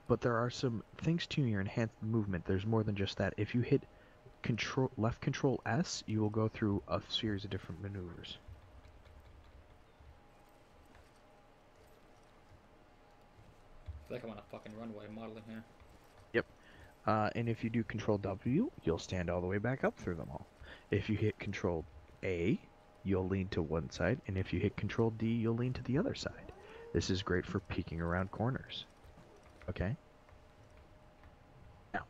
Speaker 1: But there are some things to your enhanced movement. There's more than just that. If you hit left control S, you will go through a series of different maneuvers.
Speaker 3: feel like I'm on a fucking runway modeling here.
Speaker 1: And if you do Control W, you'll stand all the way back up through them all. If you hit Control A, you'll lean to one side, and if you hit Control D, you'll lean to the other side. This is great for peeking around corners. Okay? Now,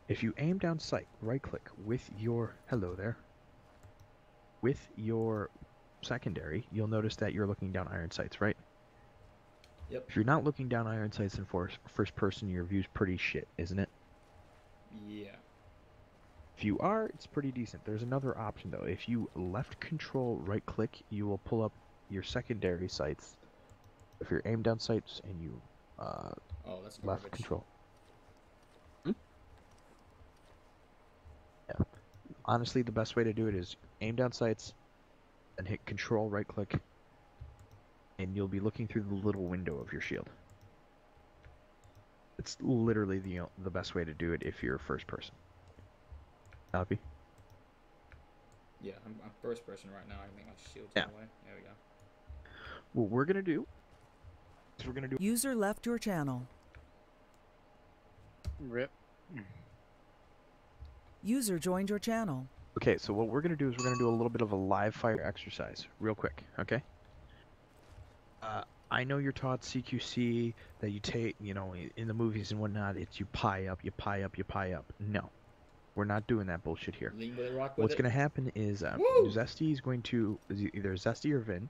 Speaker 1: if you aim down sight, right-click with your... Hello there. With your secondary, you'll notice that you're looking down iron sights, right?
Speaker 3: Yep.
Speaker 1: If you're not looking down iron sights in first person, your view's pretty shit, isn't it?
Speaker 3: Yeah.
Speaker 1: If you are, it's pretty decent. There's another option though. If you left control right click, you will pull up your secondary sights. If you're aim down sights and you
Speaker 3: Oh, that's
Speaker 1: left
Speaker 3: garbage.
Speaker 1: control. Yeah. Honestly, the best way to do it is aim down sights and hit control right click, and you'll be looking through the little window of your shield. It's literally the best way to do it if you're first person. Copy?
Speaker 3: Yeah, I'm first person right now. I can make my shield
Speaker 1: Yeah.
Speaker 3: away. There we go.
Speaker 1: What we're gonna do is we're gonna do
Speaker 4: User left your channel.
Speaker 2: Rip.
Speaker 4: User joined your channel.
Speaker 1: Okay, so what we're going to do is we're going to do a little bit of a live fire exercise, real quick, okay? I know you're taught CQC, that you take, you know, in the movies and whatnot, it's you pie up, you pie up, you pie up. No, we're not doing that bullshit here.
Speaker 3: Lean with it, rock with
Speaker 1: What's
Speaker 3: it.
Speaker 1: going to happen is
Speaker 3: Woo!
Speaker 1: Zesty is going to, either Zesty or Vin,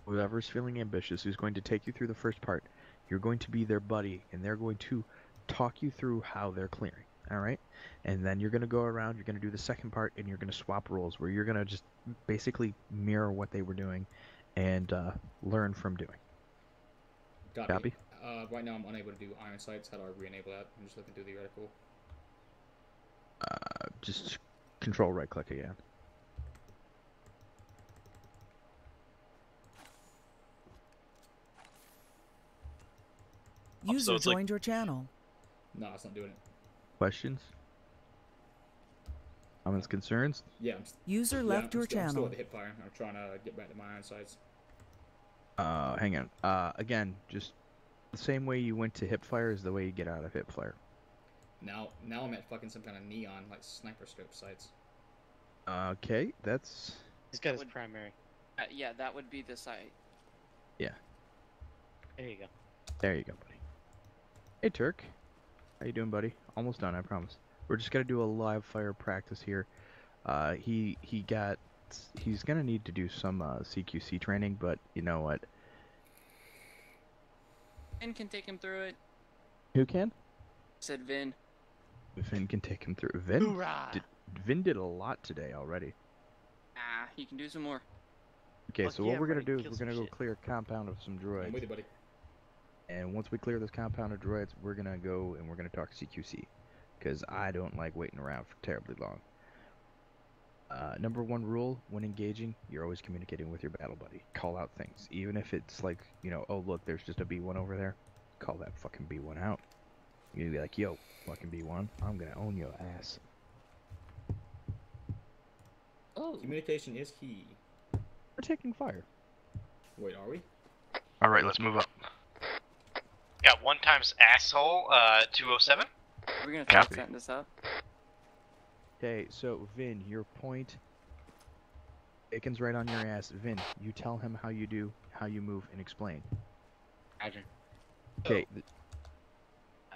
Speaker 1: whoever's feeling ambitious, who's going to take you through the first part. You're going to be their buddy, and they're going to talk you through how they're clearing. All right, and then you're gonna go around. You're gonna do the second part, and you're gonna swap roles, where you're gonna just basically mirror what they were doing, and learn from doing. Copy?
Speaker 3: Right now I'm unable to do iron sights. How do I re-enable that? I'm just looking through the article.
Speaker 1: Just control right click again.
Speaker 4: User
Speaker 6: it's like-
Speaker 4: joined your channel.
Speaker 3: No, it's not doing it.
Speaker 1: Questions? Comments, concerns?
Speaker 3: Yeah,
Speaker 4: User
Speaker 3: yeah,
Speaker 4: left your
Speaker 3: I'm still
Speaker 4: channel.
Speaker 3: at the hip fire. I'm trying to get back to my iron sights.
Speaker 1: Hang on. Again, just the same way you went to hip fire is the way you get out of hip fire.
Speaker 3: Now I'm at fucking some kind of neon, like sniper scope sights.
Speaker 1: Okay, that's...
Speaker 2: He's got his
Speaker 7: Would-
Speaker 2: primary.
Speaker 7: Yeah, that would be the site.
Speaker 2: There you go.
Speaker 1: There you go, buddy. Hey, Turk. How you doing, buddy? Almost done, I promise. We're just gonna do a live fire practice here. He's gonna need to do some CQC training, but you know what?
Speaker 7: Vin can take him through it.
Speaker 1: Who can?
Speaker 7: Said Vin.
Speaker 1: Vin can take him through. Vin
Speaker 2: Hoorah!
Speaker 1: Vin did a lot today already.
Speaker 7: Ah, he can do some more.
Speaker 1: Okay,
Speaker 2: Fuck
Speaker 1: so
Speaker 2: yeah,
Speaker 1: what we're gonna
Speaker 2: buddy,
Speaker 1: do is
Speaker 2: kill
Speaker 1: we're
Speaker 2: some
Speaker 1: gonna go
Speaker 2: shit.
Speaker 1: clear a compound of some
Speaker 3: I'm with
Speaker 1: droids,
Speaker 3: you, buddy.
Speaker 1: and once we clear this compound of droids, we're gonna go and we're gonna talk CQC, because I don't like waiting around for terribly long. Number one rule when engaging, you're always communicating with your battle buddy. Call out things, even if it's like, you know, oh look, there's just a B1 over there. Call that fucking B1 out. You'd be like, yo, fucking B1, I'm gonna own your ass.
Speaker 7: Oh.
Speaker 3: Communication is key.
Speaker 1: We're taking fire.
Speaker 3: Wait, are we?
Speaker 5: Alright, let's move up. Got 1 times asshole, 207.
Speaker 7: Are we gonna start
Speaker 5: Copy.
Speaker 7: setting this up?
Speaker 1: Okay, so Vin, your point. Bacon's right on your ass. Vin, you tell him how you move, and explain.
Speaker 2: Roger.
Speaker 1: Okay,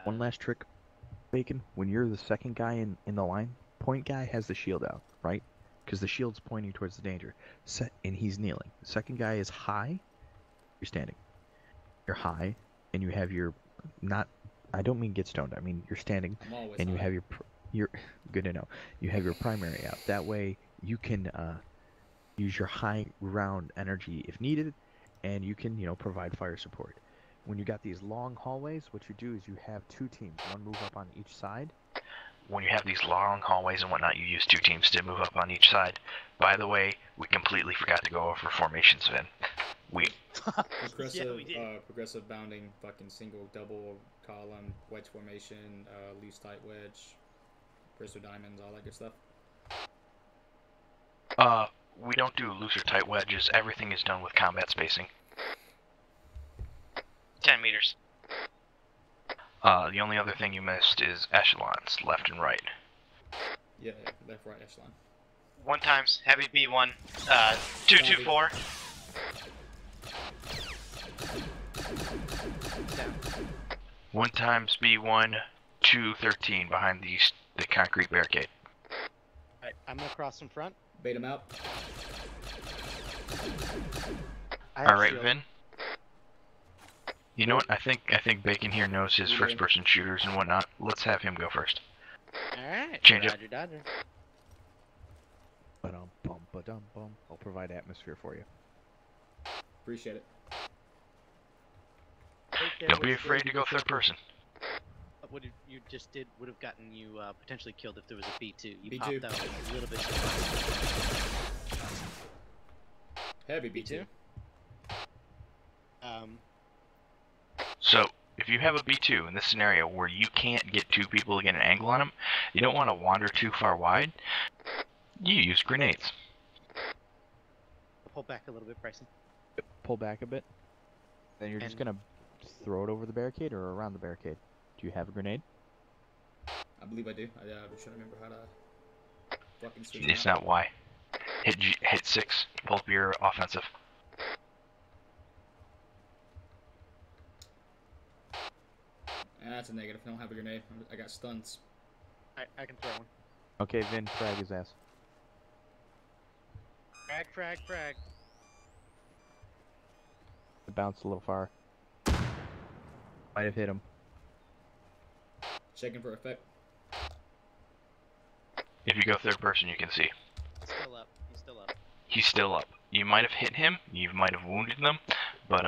Speaker 1: one last trick, Bacon. When you're the second guy in the line, point guy has the shield out, right? Because the shield's pointing towards the danger. And he's kneeling. The second guy is high. You're standing. You're high, and you have your not. I don't mean get stoned. I mean you're standing,
Speaker 3: I'm always
Speaker 1: and you
Speaker 3: high.
Speaker 1: have your good to know. You have your primary out. That way you can use your high ground energy if needed, and you can provide fire support. When you got these long hallways, what you do is you have 2 teams. One move up on each side.
Speaker 5: When you have these long hallways and whatnot, you use 2 teams to move up on each side. By the way, we completely forgot to go over formations, Vin.
Speaker 3: Progressive,
Speaker 2: we did.
Speaker 3: progressive bounding, fucking single, double column, wedge formation, loose tight wedge, crystal diamonds, all that good stuff.
Speaker 5: We don't do loose or tight wedges. Everything is done with combat spacing. 10 meters. The only other thing you missed is echelons, left and right.
Speaker 3: Yeah, left, right, echelon.
Speaker 8: 1 times heavy B1, 224.
Speaker 2: Down.
Speaker 5: 1 times B1, 213 behind the concrete barricade.
Speaker 2: Alright, I'm gonna cross in front.
Speaker 3: Bait him out.
Speaker 2: I have
Speaker 5: Alright,
Speaker 2: shield.
Speaker 5: Vin. You know what? I think Bacon here knows his first-person shooters and whatnot. Let's have him go first.
Speaker 2: Alright.
Speaker 5: Change it.
Speaker 2: Dodger, dodger.
Speaker 1: Ba-dum-bum, ba-dum-bum. I'll provide atmosphere for you.
Speaker 3: Appreciate it.
Speaker 2: Right there
Speaker 5: Don't be
Speaker 2: was
Speaker 5: afraid to go third person.
Speaker 2: What you just did would have gotten you potentially killed if there was a B2. You
Speaker 3: B2.
Speaker 2: popped out a little bit.
Speaker 3: Heavy B2.
Speaker 5: So, if you have a B2 in this scenario where you can't get 2 people to get an angle on them, you don't want to wander too far wide, you use grenades.
Speaker 2: Pull back a little bit, Bryson.
Speaker 1: Pull back a bit. Then you're just
Speaker 2: And-
Speaker 1: gonna throw it over the barricade or around the barricade. Do you have a grenade?
Speaker 3: I believe I do. I'm trying to remember how to fucking switch
Speaker 5: It's
Speaker 3: them out.
Speaker 5: not Y. Hit 6. Pull up your offensive.
Speaker 3: That's a negative. I don't have a grenade. I got stuns.
Speaker 2: I can throw one.
Speaker 1: Okay, Vin, frag his ass.
Speaker 2: Frag, frag, frag.
Speaker 1: It bounced a little far. Might have hit him.
Speaker 3: Checking for effect.
Speaker 5: If you go third person, you can see.
Speaker 2: Still up. He's still up.
Speaker 5: He's still up. You might have hit him, you might have wounded them, but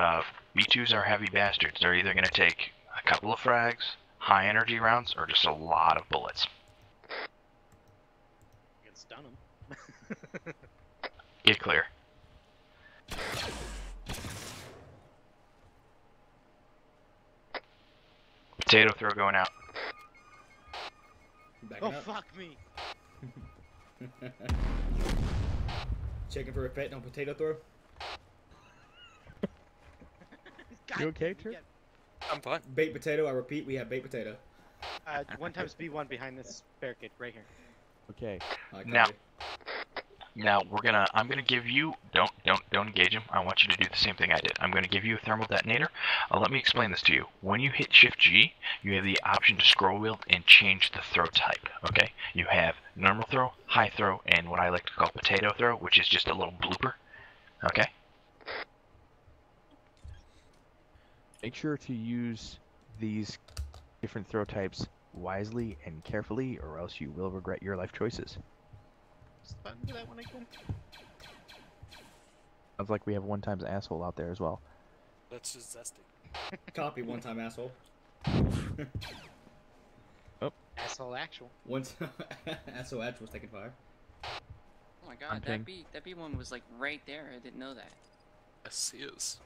Speaker 5: B2s are heavy bastards. They're either going to take a couple of frags, high energy rounds, or just a lot of bullets.
Speaker 2: You can stun him.
Speaker 5: Get clear. Potato throw going out.
Speaker 3: Backing
Speaker 2: Oh,
Speaker 3: up.
Speaker 2: fuck me.
Speaker 3: Checking for effect on potato throw.
Speaker 2: God,
Speaker 1: You okay,
Speaker 2: you
Speaker 1: Tur?
Speaker 2: get-
Speaker 6: I'm fine.
Speaker 3: Bait potato. I repeat, we have bait potato.
Speaker 2: 1 times B1 behind this barricade, right here.
Speaker 1: Okay.
Speaker 5: Now. Now I'm gonna give you don't engage him. I want you to do the same thing I did. I'm gonna give you a thermal detonator. Let me explain this to you. When you hit Shift G, you have the option to scroll wheel and change the throw type. Okay? You have normal throw, high throw, and what I like to call potato throw, which is just a little blooper. Okay?
Speaker 1: Make sure to use these different throw types wisely and carefully, or else you will regret your life choices.
Speaker 2: Stun for that one again.
Speaker 1: Sounds like we have 1 times asshole out there as well.
Speaker 6: That's just zesty.
Speaker 3: Copy. One time asshole.
Speaker 2: Asshole actual.
Speaker 3: Once asshole edge was taking fire.
Speaker 7: Oh my god,
Speaker 1: Hunting.
Speaker 7: that B1 was like right there. I didn't know that.
Speaker 6: Yes, he is.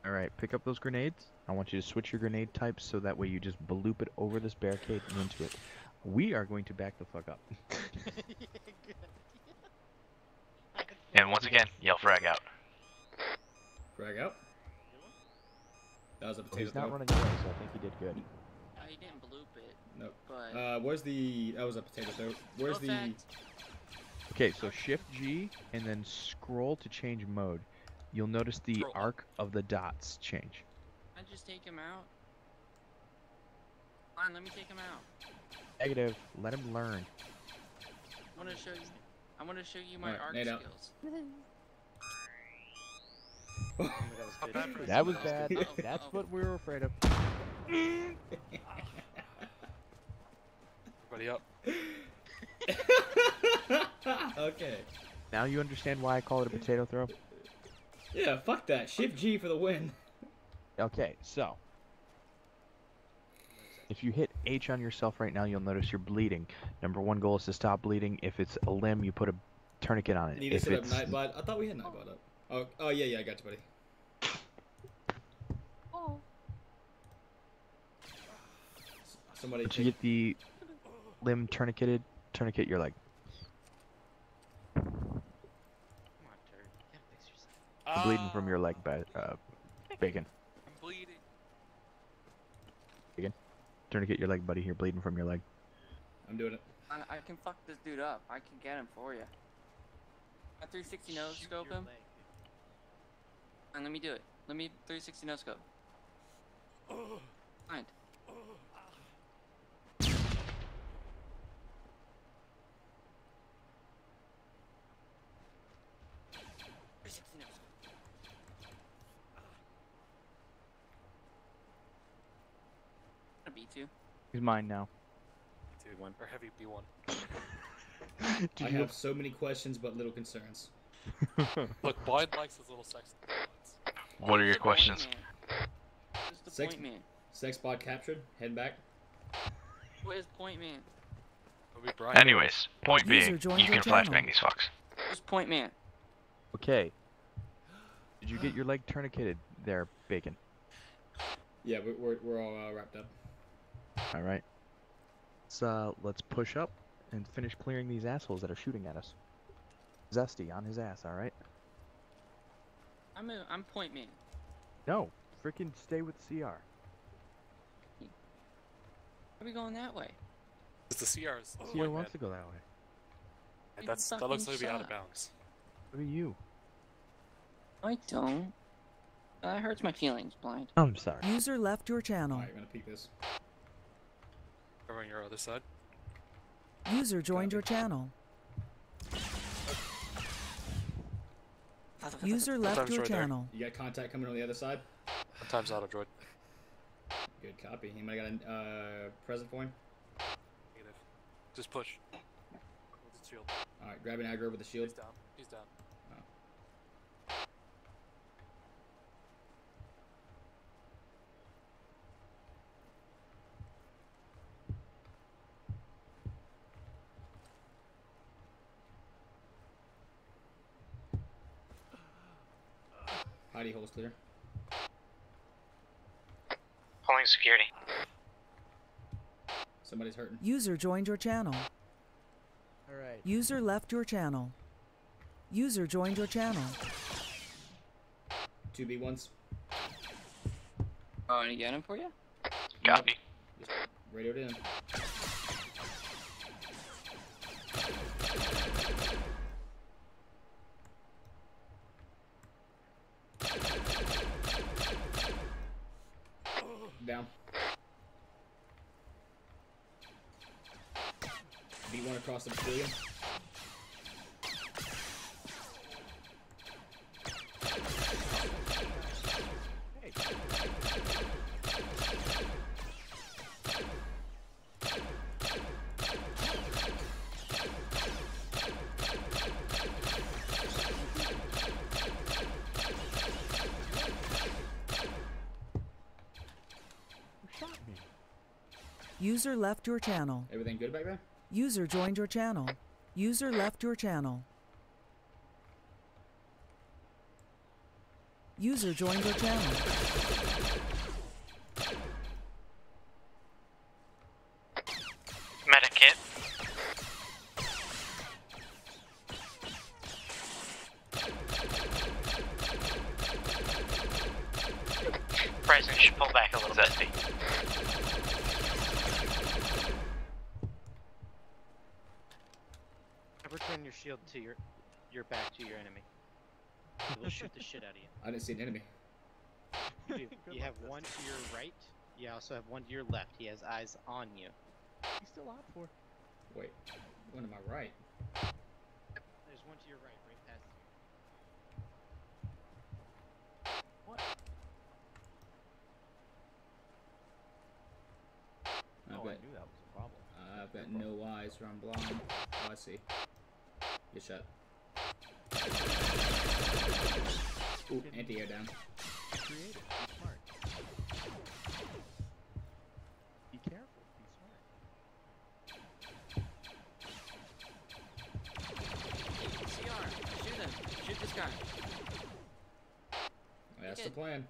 Speaker 1: Alright, pick up those grenades. I want you to switch your grenade types so that way you just bloop it over this barricade and into it. We are going to back the fuck up.
Speaker 5: And once again, yell frag out.
Speaker 3: Frag out. That was a potato
Speaker 1: He's not
Speaker 3: throw.
Speaker 1: running away, so I think he did good.
Speaker 7: He didn't bloop it.
Speaker 3: Nope.
Speaker 7: But
Speaker 3: Where's the? That was a potato throw. Where's the?
Speaker 7: effect.
Speaker 1: Okay, so Shift G and then scroll to change mode. You'll notice the
Speaker 6: Scroll up.
Speaker 1: arc of the dots change.
Speaker 7: I just take him out. Fine, let me take him out.
Speaker 1: Negative. Let him learn.
Speaker 7: I want to show you. I want to show you my
Speaker 3: Alright,
Speaker 7: arc
Speaker 3: nade out.
Speaker 7: skills.
Speaker 2: That was
Speaker 6: Not
Speaker 2: good.
Speaker 6: bad for
Speaker 1: That was
Speaker 6: Oh,
Speaker 1: bad.
Speaker 7: oh,
Speaker 1: That's
Speaker 7: oh.
Speaker 1: what we were afraid of.
Speaker 6: Everybody up.
Speaker 3: Okay.
Speaker 1: Now you understand why I call it a potato throw?
Speaker 3: Yeah. Fuck that. Shift G for the win.
Speaker 1: Okay, so. If you hit H on yourself right now, you'll notice you're bleeding. Number 1 goal is to stop bleeding. If it's a limb, you put a tourniquet on it.
Speaker 3: Need to
Speaker 1: If
Speaker 3: set up
Speaker 1: it's
Speaker 3: Nightbot. I thought we had Nightbot up. Oh yeah, I got you, buddy.
Speaker 7: Oh.
Speaker 3: Somebody
Speaker 1: once you
Speaker 3: take.
Speaker 1: get the limb tourniqueted, tourniquet your leg.
Speaker 2: Come on, turd. You gotta fix yourself.
Speaker 1: You're bleeding from your leg, Bacon.
Speaker 6: I'm bleeding.
Speaker 1: Tourniquet your leg, buddy. You're bleeding from your leg.
Speaker 3: I'm doing it.
Speaker 7: I can fuck this dude up. I can get him for you. A 360 no
Speaker 2: Shoot
Speaker 7: scope
Speaker 2: your
Speaker 7: him.
Speaker 2: leg.
Speaker 7: And let me do it. Let me 360 no scope. Fine. 360 no scope. A B2.
Speaker 1: He's mine now.
Speaker 6: Dude, or heavy B1.
Speaker 3: I have so many questions but little concerns.
Speaker 6: Look, Blind likes his little sex.
Speaker 8: What are your
Speaker 7: Who's the point
Speaker 8: questions?
Speaker 7: man? Who's the
Speaker 3: Sex-
Speaker 7: point man?
Speaker 3: Sex bot captured. Head back.
Speaker 7: What is point man?
Speaker 6: It'll be Brian.
Speaker 8: Anyways, point
Speaker 4: User
Speaker 8: being,
Speaker 4: joined
Speaker 8: you
Speaker 4: your
Speaker 8: can
Speaker 4: channel.
Speaker 8: flashbang these fucks.
Speaker 7: Who's point man?
Speaker 1: Okay. Did you get your leg tourniqueted there, Bacon?
Speaker 3: Yeah, we're all wrapped up.
Speaker 1: All right. Let's push up and finish clearing these assholes that are shooting at us. Zesty on his ass. All right.
Speaker 7: I'm point man.
Speaker 1: No, freaking stay with CR.
Speaker 7: Are we going that way?
Speaker 6: It's the CR's.
Speaker 1: CR wants to go that way.
Speaker 6: And that looks like to be out of bounds.
Speaker 1: Look at you.
Speaker 7: I don't. That hurts my feelings, Blind.
Speaker 1: I'm sorry.
Speaker 4: User left your channel.
Speaker 3: Alright, I'm gonna peek this.
Speaker 6: Over on your other side.
Speaker 4: User joined your channel. User left
Speaker 6: Sometimes
Speaker 4: your
Speaker 6: right there.
Speaker 4: channel.
Speaker 3: You got contact coming on the other side?
Speaker 6: Sometimes auto droid.
Speaker 3: Good copy. Anybody got a present for him?
Speaker 6: Negative. Just push. With his shield.
Speaker 3: Alright, grab an aggro with the shield.
Speaker 6: He's down. He's down.
Speaker 3: Hidey hole's clear.
Speaker 8: Pulling security.
Speaker 3: Somebody's hurting.
Speaker 4: User joined your channel.
Speaker 1: All right.
Speaker 4: User left your channel. User joined your channel.
Speaker 3: 2B1s.
Speaker 7: Oh, and get him for you?
Speaker 8: Copy.
Speaker 3: Just radioed in. Down. B1 across the pavilion.
Speaker 4: User left your channel.
Speaker 3: Everything good back there?
Speaker 4: User joined your channel. User left your channel. User joined your channel.
Speaker 8: Medikit. Bryson, you should pull back a little bit.
Speaker 2: Return your shield to your back to your enemy. It will shoot the shit out of you.
Speaker 3: I didn't see an enemy.
Speaker 2: You do. You have one to your right. You also have one to your left. He has eyes on you.
Speaker 1: He's still out for.
Speaker 3: Wait, one to my right.
Speaker 2: There's one to your right, right past you.
Speaker 1: What?
Speaker 3: I've
Speaker 1: Oh,
Speaker 3: got,
Speaker 1: I knew that was a problem.
Speaker 3: I've got no eyes or I'm blind. Oh, I see. Get shot. Ooh, anti-air down.
Speaker 1: Be creative. Be smart. Be careful. Be smart.
Speaker 7: CR, shoot him. Shoot this guy.
Speaker 3: That's the plan.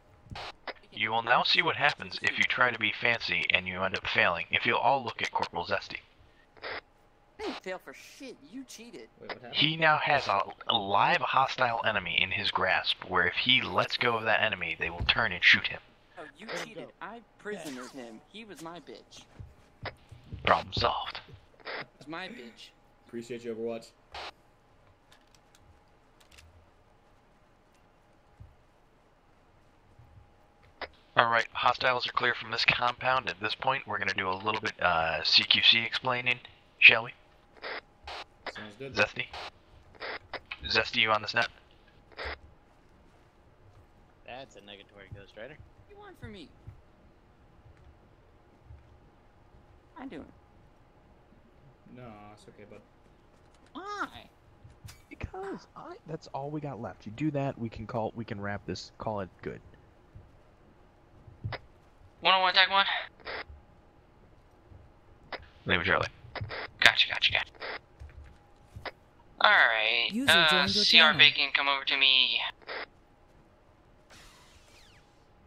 Speaker 8: You will now see what happens if you try to be fancy and you end up failing. If you'll all look at Corporal Zesty.
Speaker 7: I didn't fail for shit. You cheated.
Speaker 3: Wait, what happened?
Speaker 8: He now has a live hostile enemy in his grasp, where if he lets go of that enemy, they will turn and shoot him.
Speaker 7: Oh, You
Speaker 2: Let him
Speaker 7: cheated.
Speaker 2: go.
Speaker 7: I prisonered him. He was my bitch.
Speaker 8: Problem solved.
Speaker 7: It was my bitch.
Speaker 3: Appreciate you, Overwatch.
Speaker 8: Alright, hostiles are clear from this compound. At this point, we're going to do a little bit CQC explaining, shall we?
Speaker 3: Sounds good.
Speaker 8: Zesty? Zesty, you on this net?
Speaker 2: That's a negatory Ghost Rider.
Speaker 7: What do you want from me? I'm doing.
Speaker 3: No, it's okay, bud.
Speaker 7: Why?
Speaker 1: Because that's all we got left. You do that, we can wrap this, call it good.
Speaker 9: 101 tag 1.
Speaker 8: Leave it, Charlie.
Speaker 9: Gotcha. Alright.
Speaker 4: User joined your
Speaker 9: CR
Speaker 4: channel.
Speaker 9: Bacon, come over to me.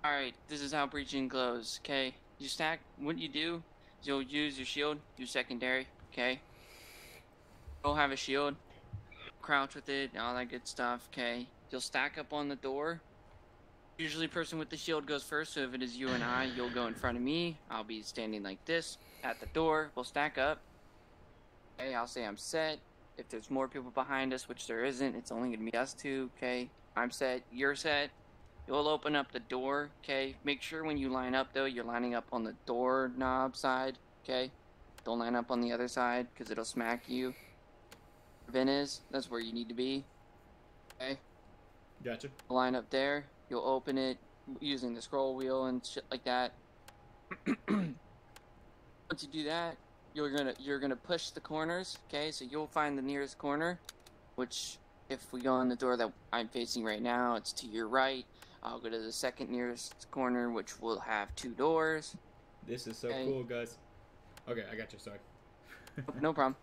Speaker 7: Alright, this is how breaching glows, okay? You stack, what you do is you'll use your shield, your secondary, okay? You'll have a shield, crouch with it, all that good stuff, okay? You'll stack up on the door. Usually person with the shield goes first, so if it is you and I, you'll go in front of me. I'll be standing like this at the door. We'll stack up. Okay, I'll say I'm set. If there's more people behind us, which there isn't, it's only going to be us two, okay? I'm set, you're set. You'll open up the door, okay? Make sure when you line up, though, you're lining up on the doorknob side, okay? Don't line up on the other side, because it'll smack you. Vent is, that's where you need to be, okay?
Speaker 3: Gotcha.
Speaker 7: Line up there. You'll open it using the scroll wheel and shit like that. Once you do that, you're gonna push the corners, okay? So you'll find the nearest corner, which if we go on the door that I'm facing right now, it's to your right. I'll go to the second nearest corner, which will have 2 doors.
Speaker 3: This is so
Speaker 7: Okay.
Speaker 3: cool, guys. Okay, I got you. Sorry.
Speaker 7: No problem.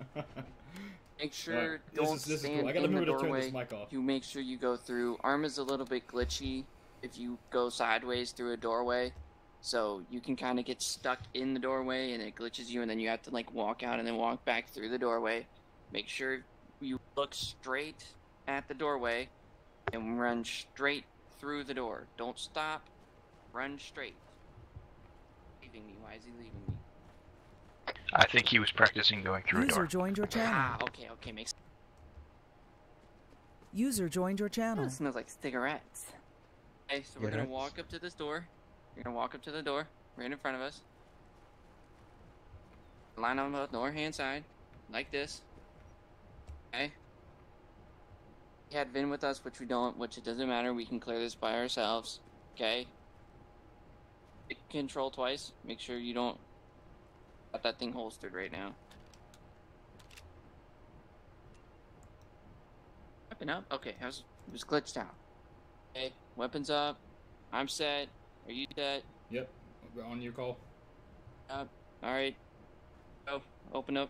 Speaker 7: Make sure
Speaker 3: Alright,
Speaker 7: don't
Speaker 3: this is
Speaker 7: stand
Speaker 3: cool. I gotta
Speaker 7: in the
Speaker 3: remember to turn
Speaker 7: doorway.
Speaker 3: this mic off.
Speaker 7: You make sure you go through. Arma's a little bit glitchy if you go sideways through a doorway, so you can kind of get stuck in the doorway and it glitches you, and then you have to like walk out and then walk back through the doorway. Make sure you look straight at the doorway and run straight through the door. Don't stop. Run straight. Leaving me. Why is he leaving me?
Speaker 8: I think he was practicing going through a
Speaker 4: User
Speaker 8: door.
Speaker 4: joined your channel.
Speaker 7: Ah, okay, makes sense.
Speaker 4: User joined your
Speaker 7: Oh,
Speaker 4: channel.
Speaker 7: it smells like cigarettes. Okay, so we're gonna
Speaker 1: Cigarettes?
Speaker 7: walk up to this door. You're gonna walk up to the door, right in front of us. Line on the north hand side, like this. Okay. We had Vin with us, which we don't, which it doesn't matter. We can clear this by ourselves. Okay. Hit control twice. Make sure you don't got that thing holstered right now. Weapon up. Okay, it was glitched out. Okay, weapons up. I'm set. Are you set?
Speaker 3: Yep. On your call.
Speaker 7: Up. Alright. Go. Open up.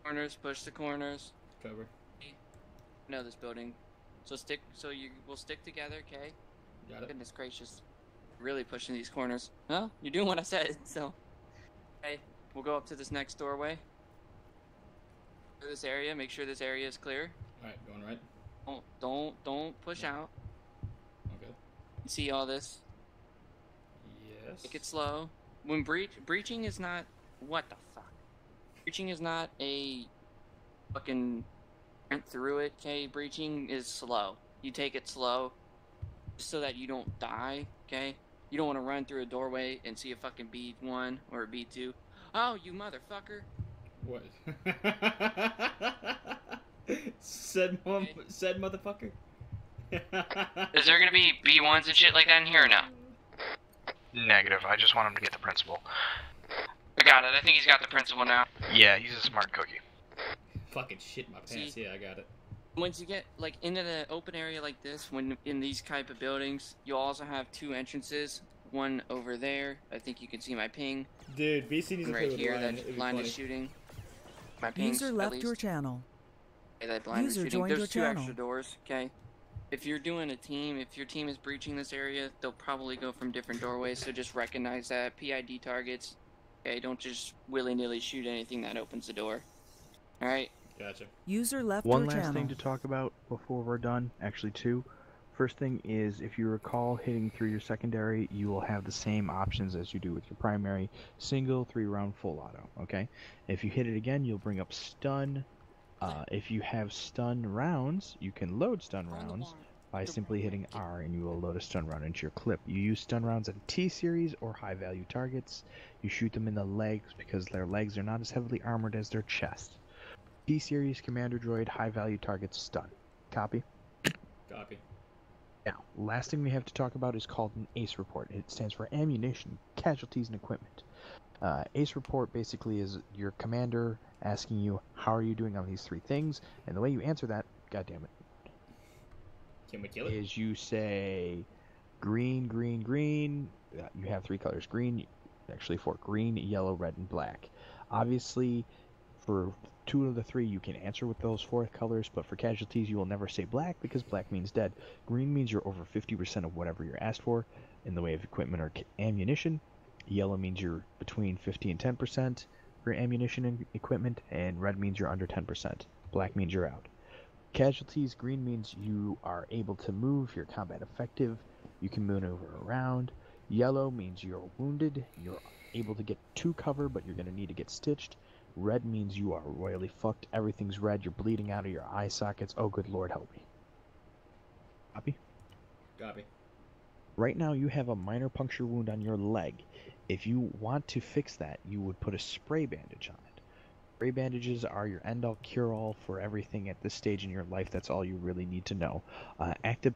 Speaker 7: Corners. Push the corners.
Speaker 3: Cover.
Speaker 7: Know this building. So we'll stick together, okay?
Speaker 3: Got it.
Speaker 7: Goodness gracious. Really pushing these corners. Well, you're doing what I said, so. Okay, we'll go up to this next doorway. Clear this area. Make sure this area is clear.
Speaker 3: Alright, going right.
Speaker 7: Don't push out.
Speaker 3: Okay.
Speaker 7: See all this?
Speaker 3: Yes.
Speaker 7: Take it slow. When breaching is not, what the fuck? Breaching is not a fucking sprint through it, okay? Breaching is slow. You take it slow so that you don't die, okay? You don't want to run through a doorway and see a fucking B1 or a B2. Oh, you motherfucker.
Speaker 3: What? said motherfucker.
Speaker 9: Is there gonna be B1s and shit like that in here or no?
Speaker 8: Negative. I just want him to get the principal.
Speaker 9: I got it. I think he's got the principal now.
Speaker 8: Yeah, he's a smart cookie.
Speaker 3: Fucking shit my pants.
Speaker 7: See?
Speaker 3: Yeah, I got it.
Speaker 7: Once you get like into the open area like this, when in these type of buildings, you'll also have 2 entrances. One over there. I think you can see my ping.
Speaker 3: Dude, BC needs to play
Speaker 7: Right
Speaker 3: with
Speaker 7: here,
Speaker 3: Ryan. It'd
Speaker 7: that
Speaker 3: be
Speaker 7: line
Speaker 3: funny.
Speaker 7: is shooting. My pings,
Speaker 4: User
Speaker 7: at
Speaker 4: left
Speaker 7: least.
Speaker 4: your channel.
Speaker 7: Okay, that blind is
Speaker 4: User
Speaker 7: shooting.
Speaker 4: joined
Speaker 7: There's
Speaker 4: your
Speaker 7: 2
Speaker 4: channel.
Speaker 7: extra doors, okay? If you're doing a team, if your team is breaching this area, they'll probably go from different doorways, so just recognize that. PID targets, okay? Don't just willy-nilly shoot anything that opens the door. Alright?
Speaker 3: Gotcha.
Speaker 4: User left
Speaker 1: One
Speaker 4: your
Speaker 1: last
Speaker 4: channel.
Speaker 1: thing to talk about before we're done, actually 2. First thing is, if you recall hitting through your secondary, you will have the same options as you do with your primary: single, 3-round, full auto. Okay. If you hit it again, you'll bring up stun. If you have stun rounds, you can load stun rounds by simply hitting R, and you will load a stun round into your clip. You use stun rounds on T-series or high-value targets. You shoot them in the legs because their legs are not as heavily armored as their chest. T-series, commander droid, high-value targets, stun. Copy?
Speaker 3: Copy.
Speaker 1: Now, last thing we have to talk about is called an ACE report. It stands for ammunition, casualties, and equipment. ACE report basically is your commander asking you, how are you doing on these 3 things? And the way you answer that, goddammit,
Speaker 3: Can we kill it?
Speaker 1: is you say green, green, green. You have 3 colors. Green, actually 4. Green, yellow, red, and black. Obviously, for 2 of the 3, you can answer with those 4 colors, but for casualties, you will never say black because black means dead. Green means you're over 50% of whatever you're asked for in the way of equipment or ammunition. Yellow means you're between 50 and 10% for ammunition and equipment, and red means you're under 10%. Black means you're out. Casualties, green means you are able to move, you're combat effective, you can maneuver around. Yellow means you're wounded, you're able to get to cover, but you're going to need to get stitched. Red means you are royally fucked, everything's red, you're bleeding out of your eye sockets, oh good lord help me. Copy?
Speaker 3: Copy.
Speaker 1: Right now you have a minor puncture wound on your leg. If you want to fix that, you would put a spray bandage on it. Spray bandages are your end-all cure-all for everything at this stage in your life. That's all you really need to know. Active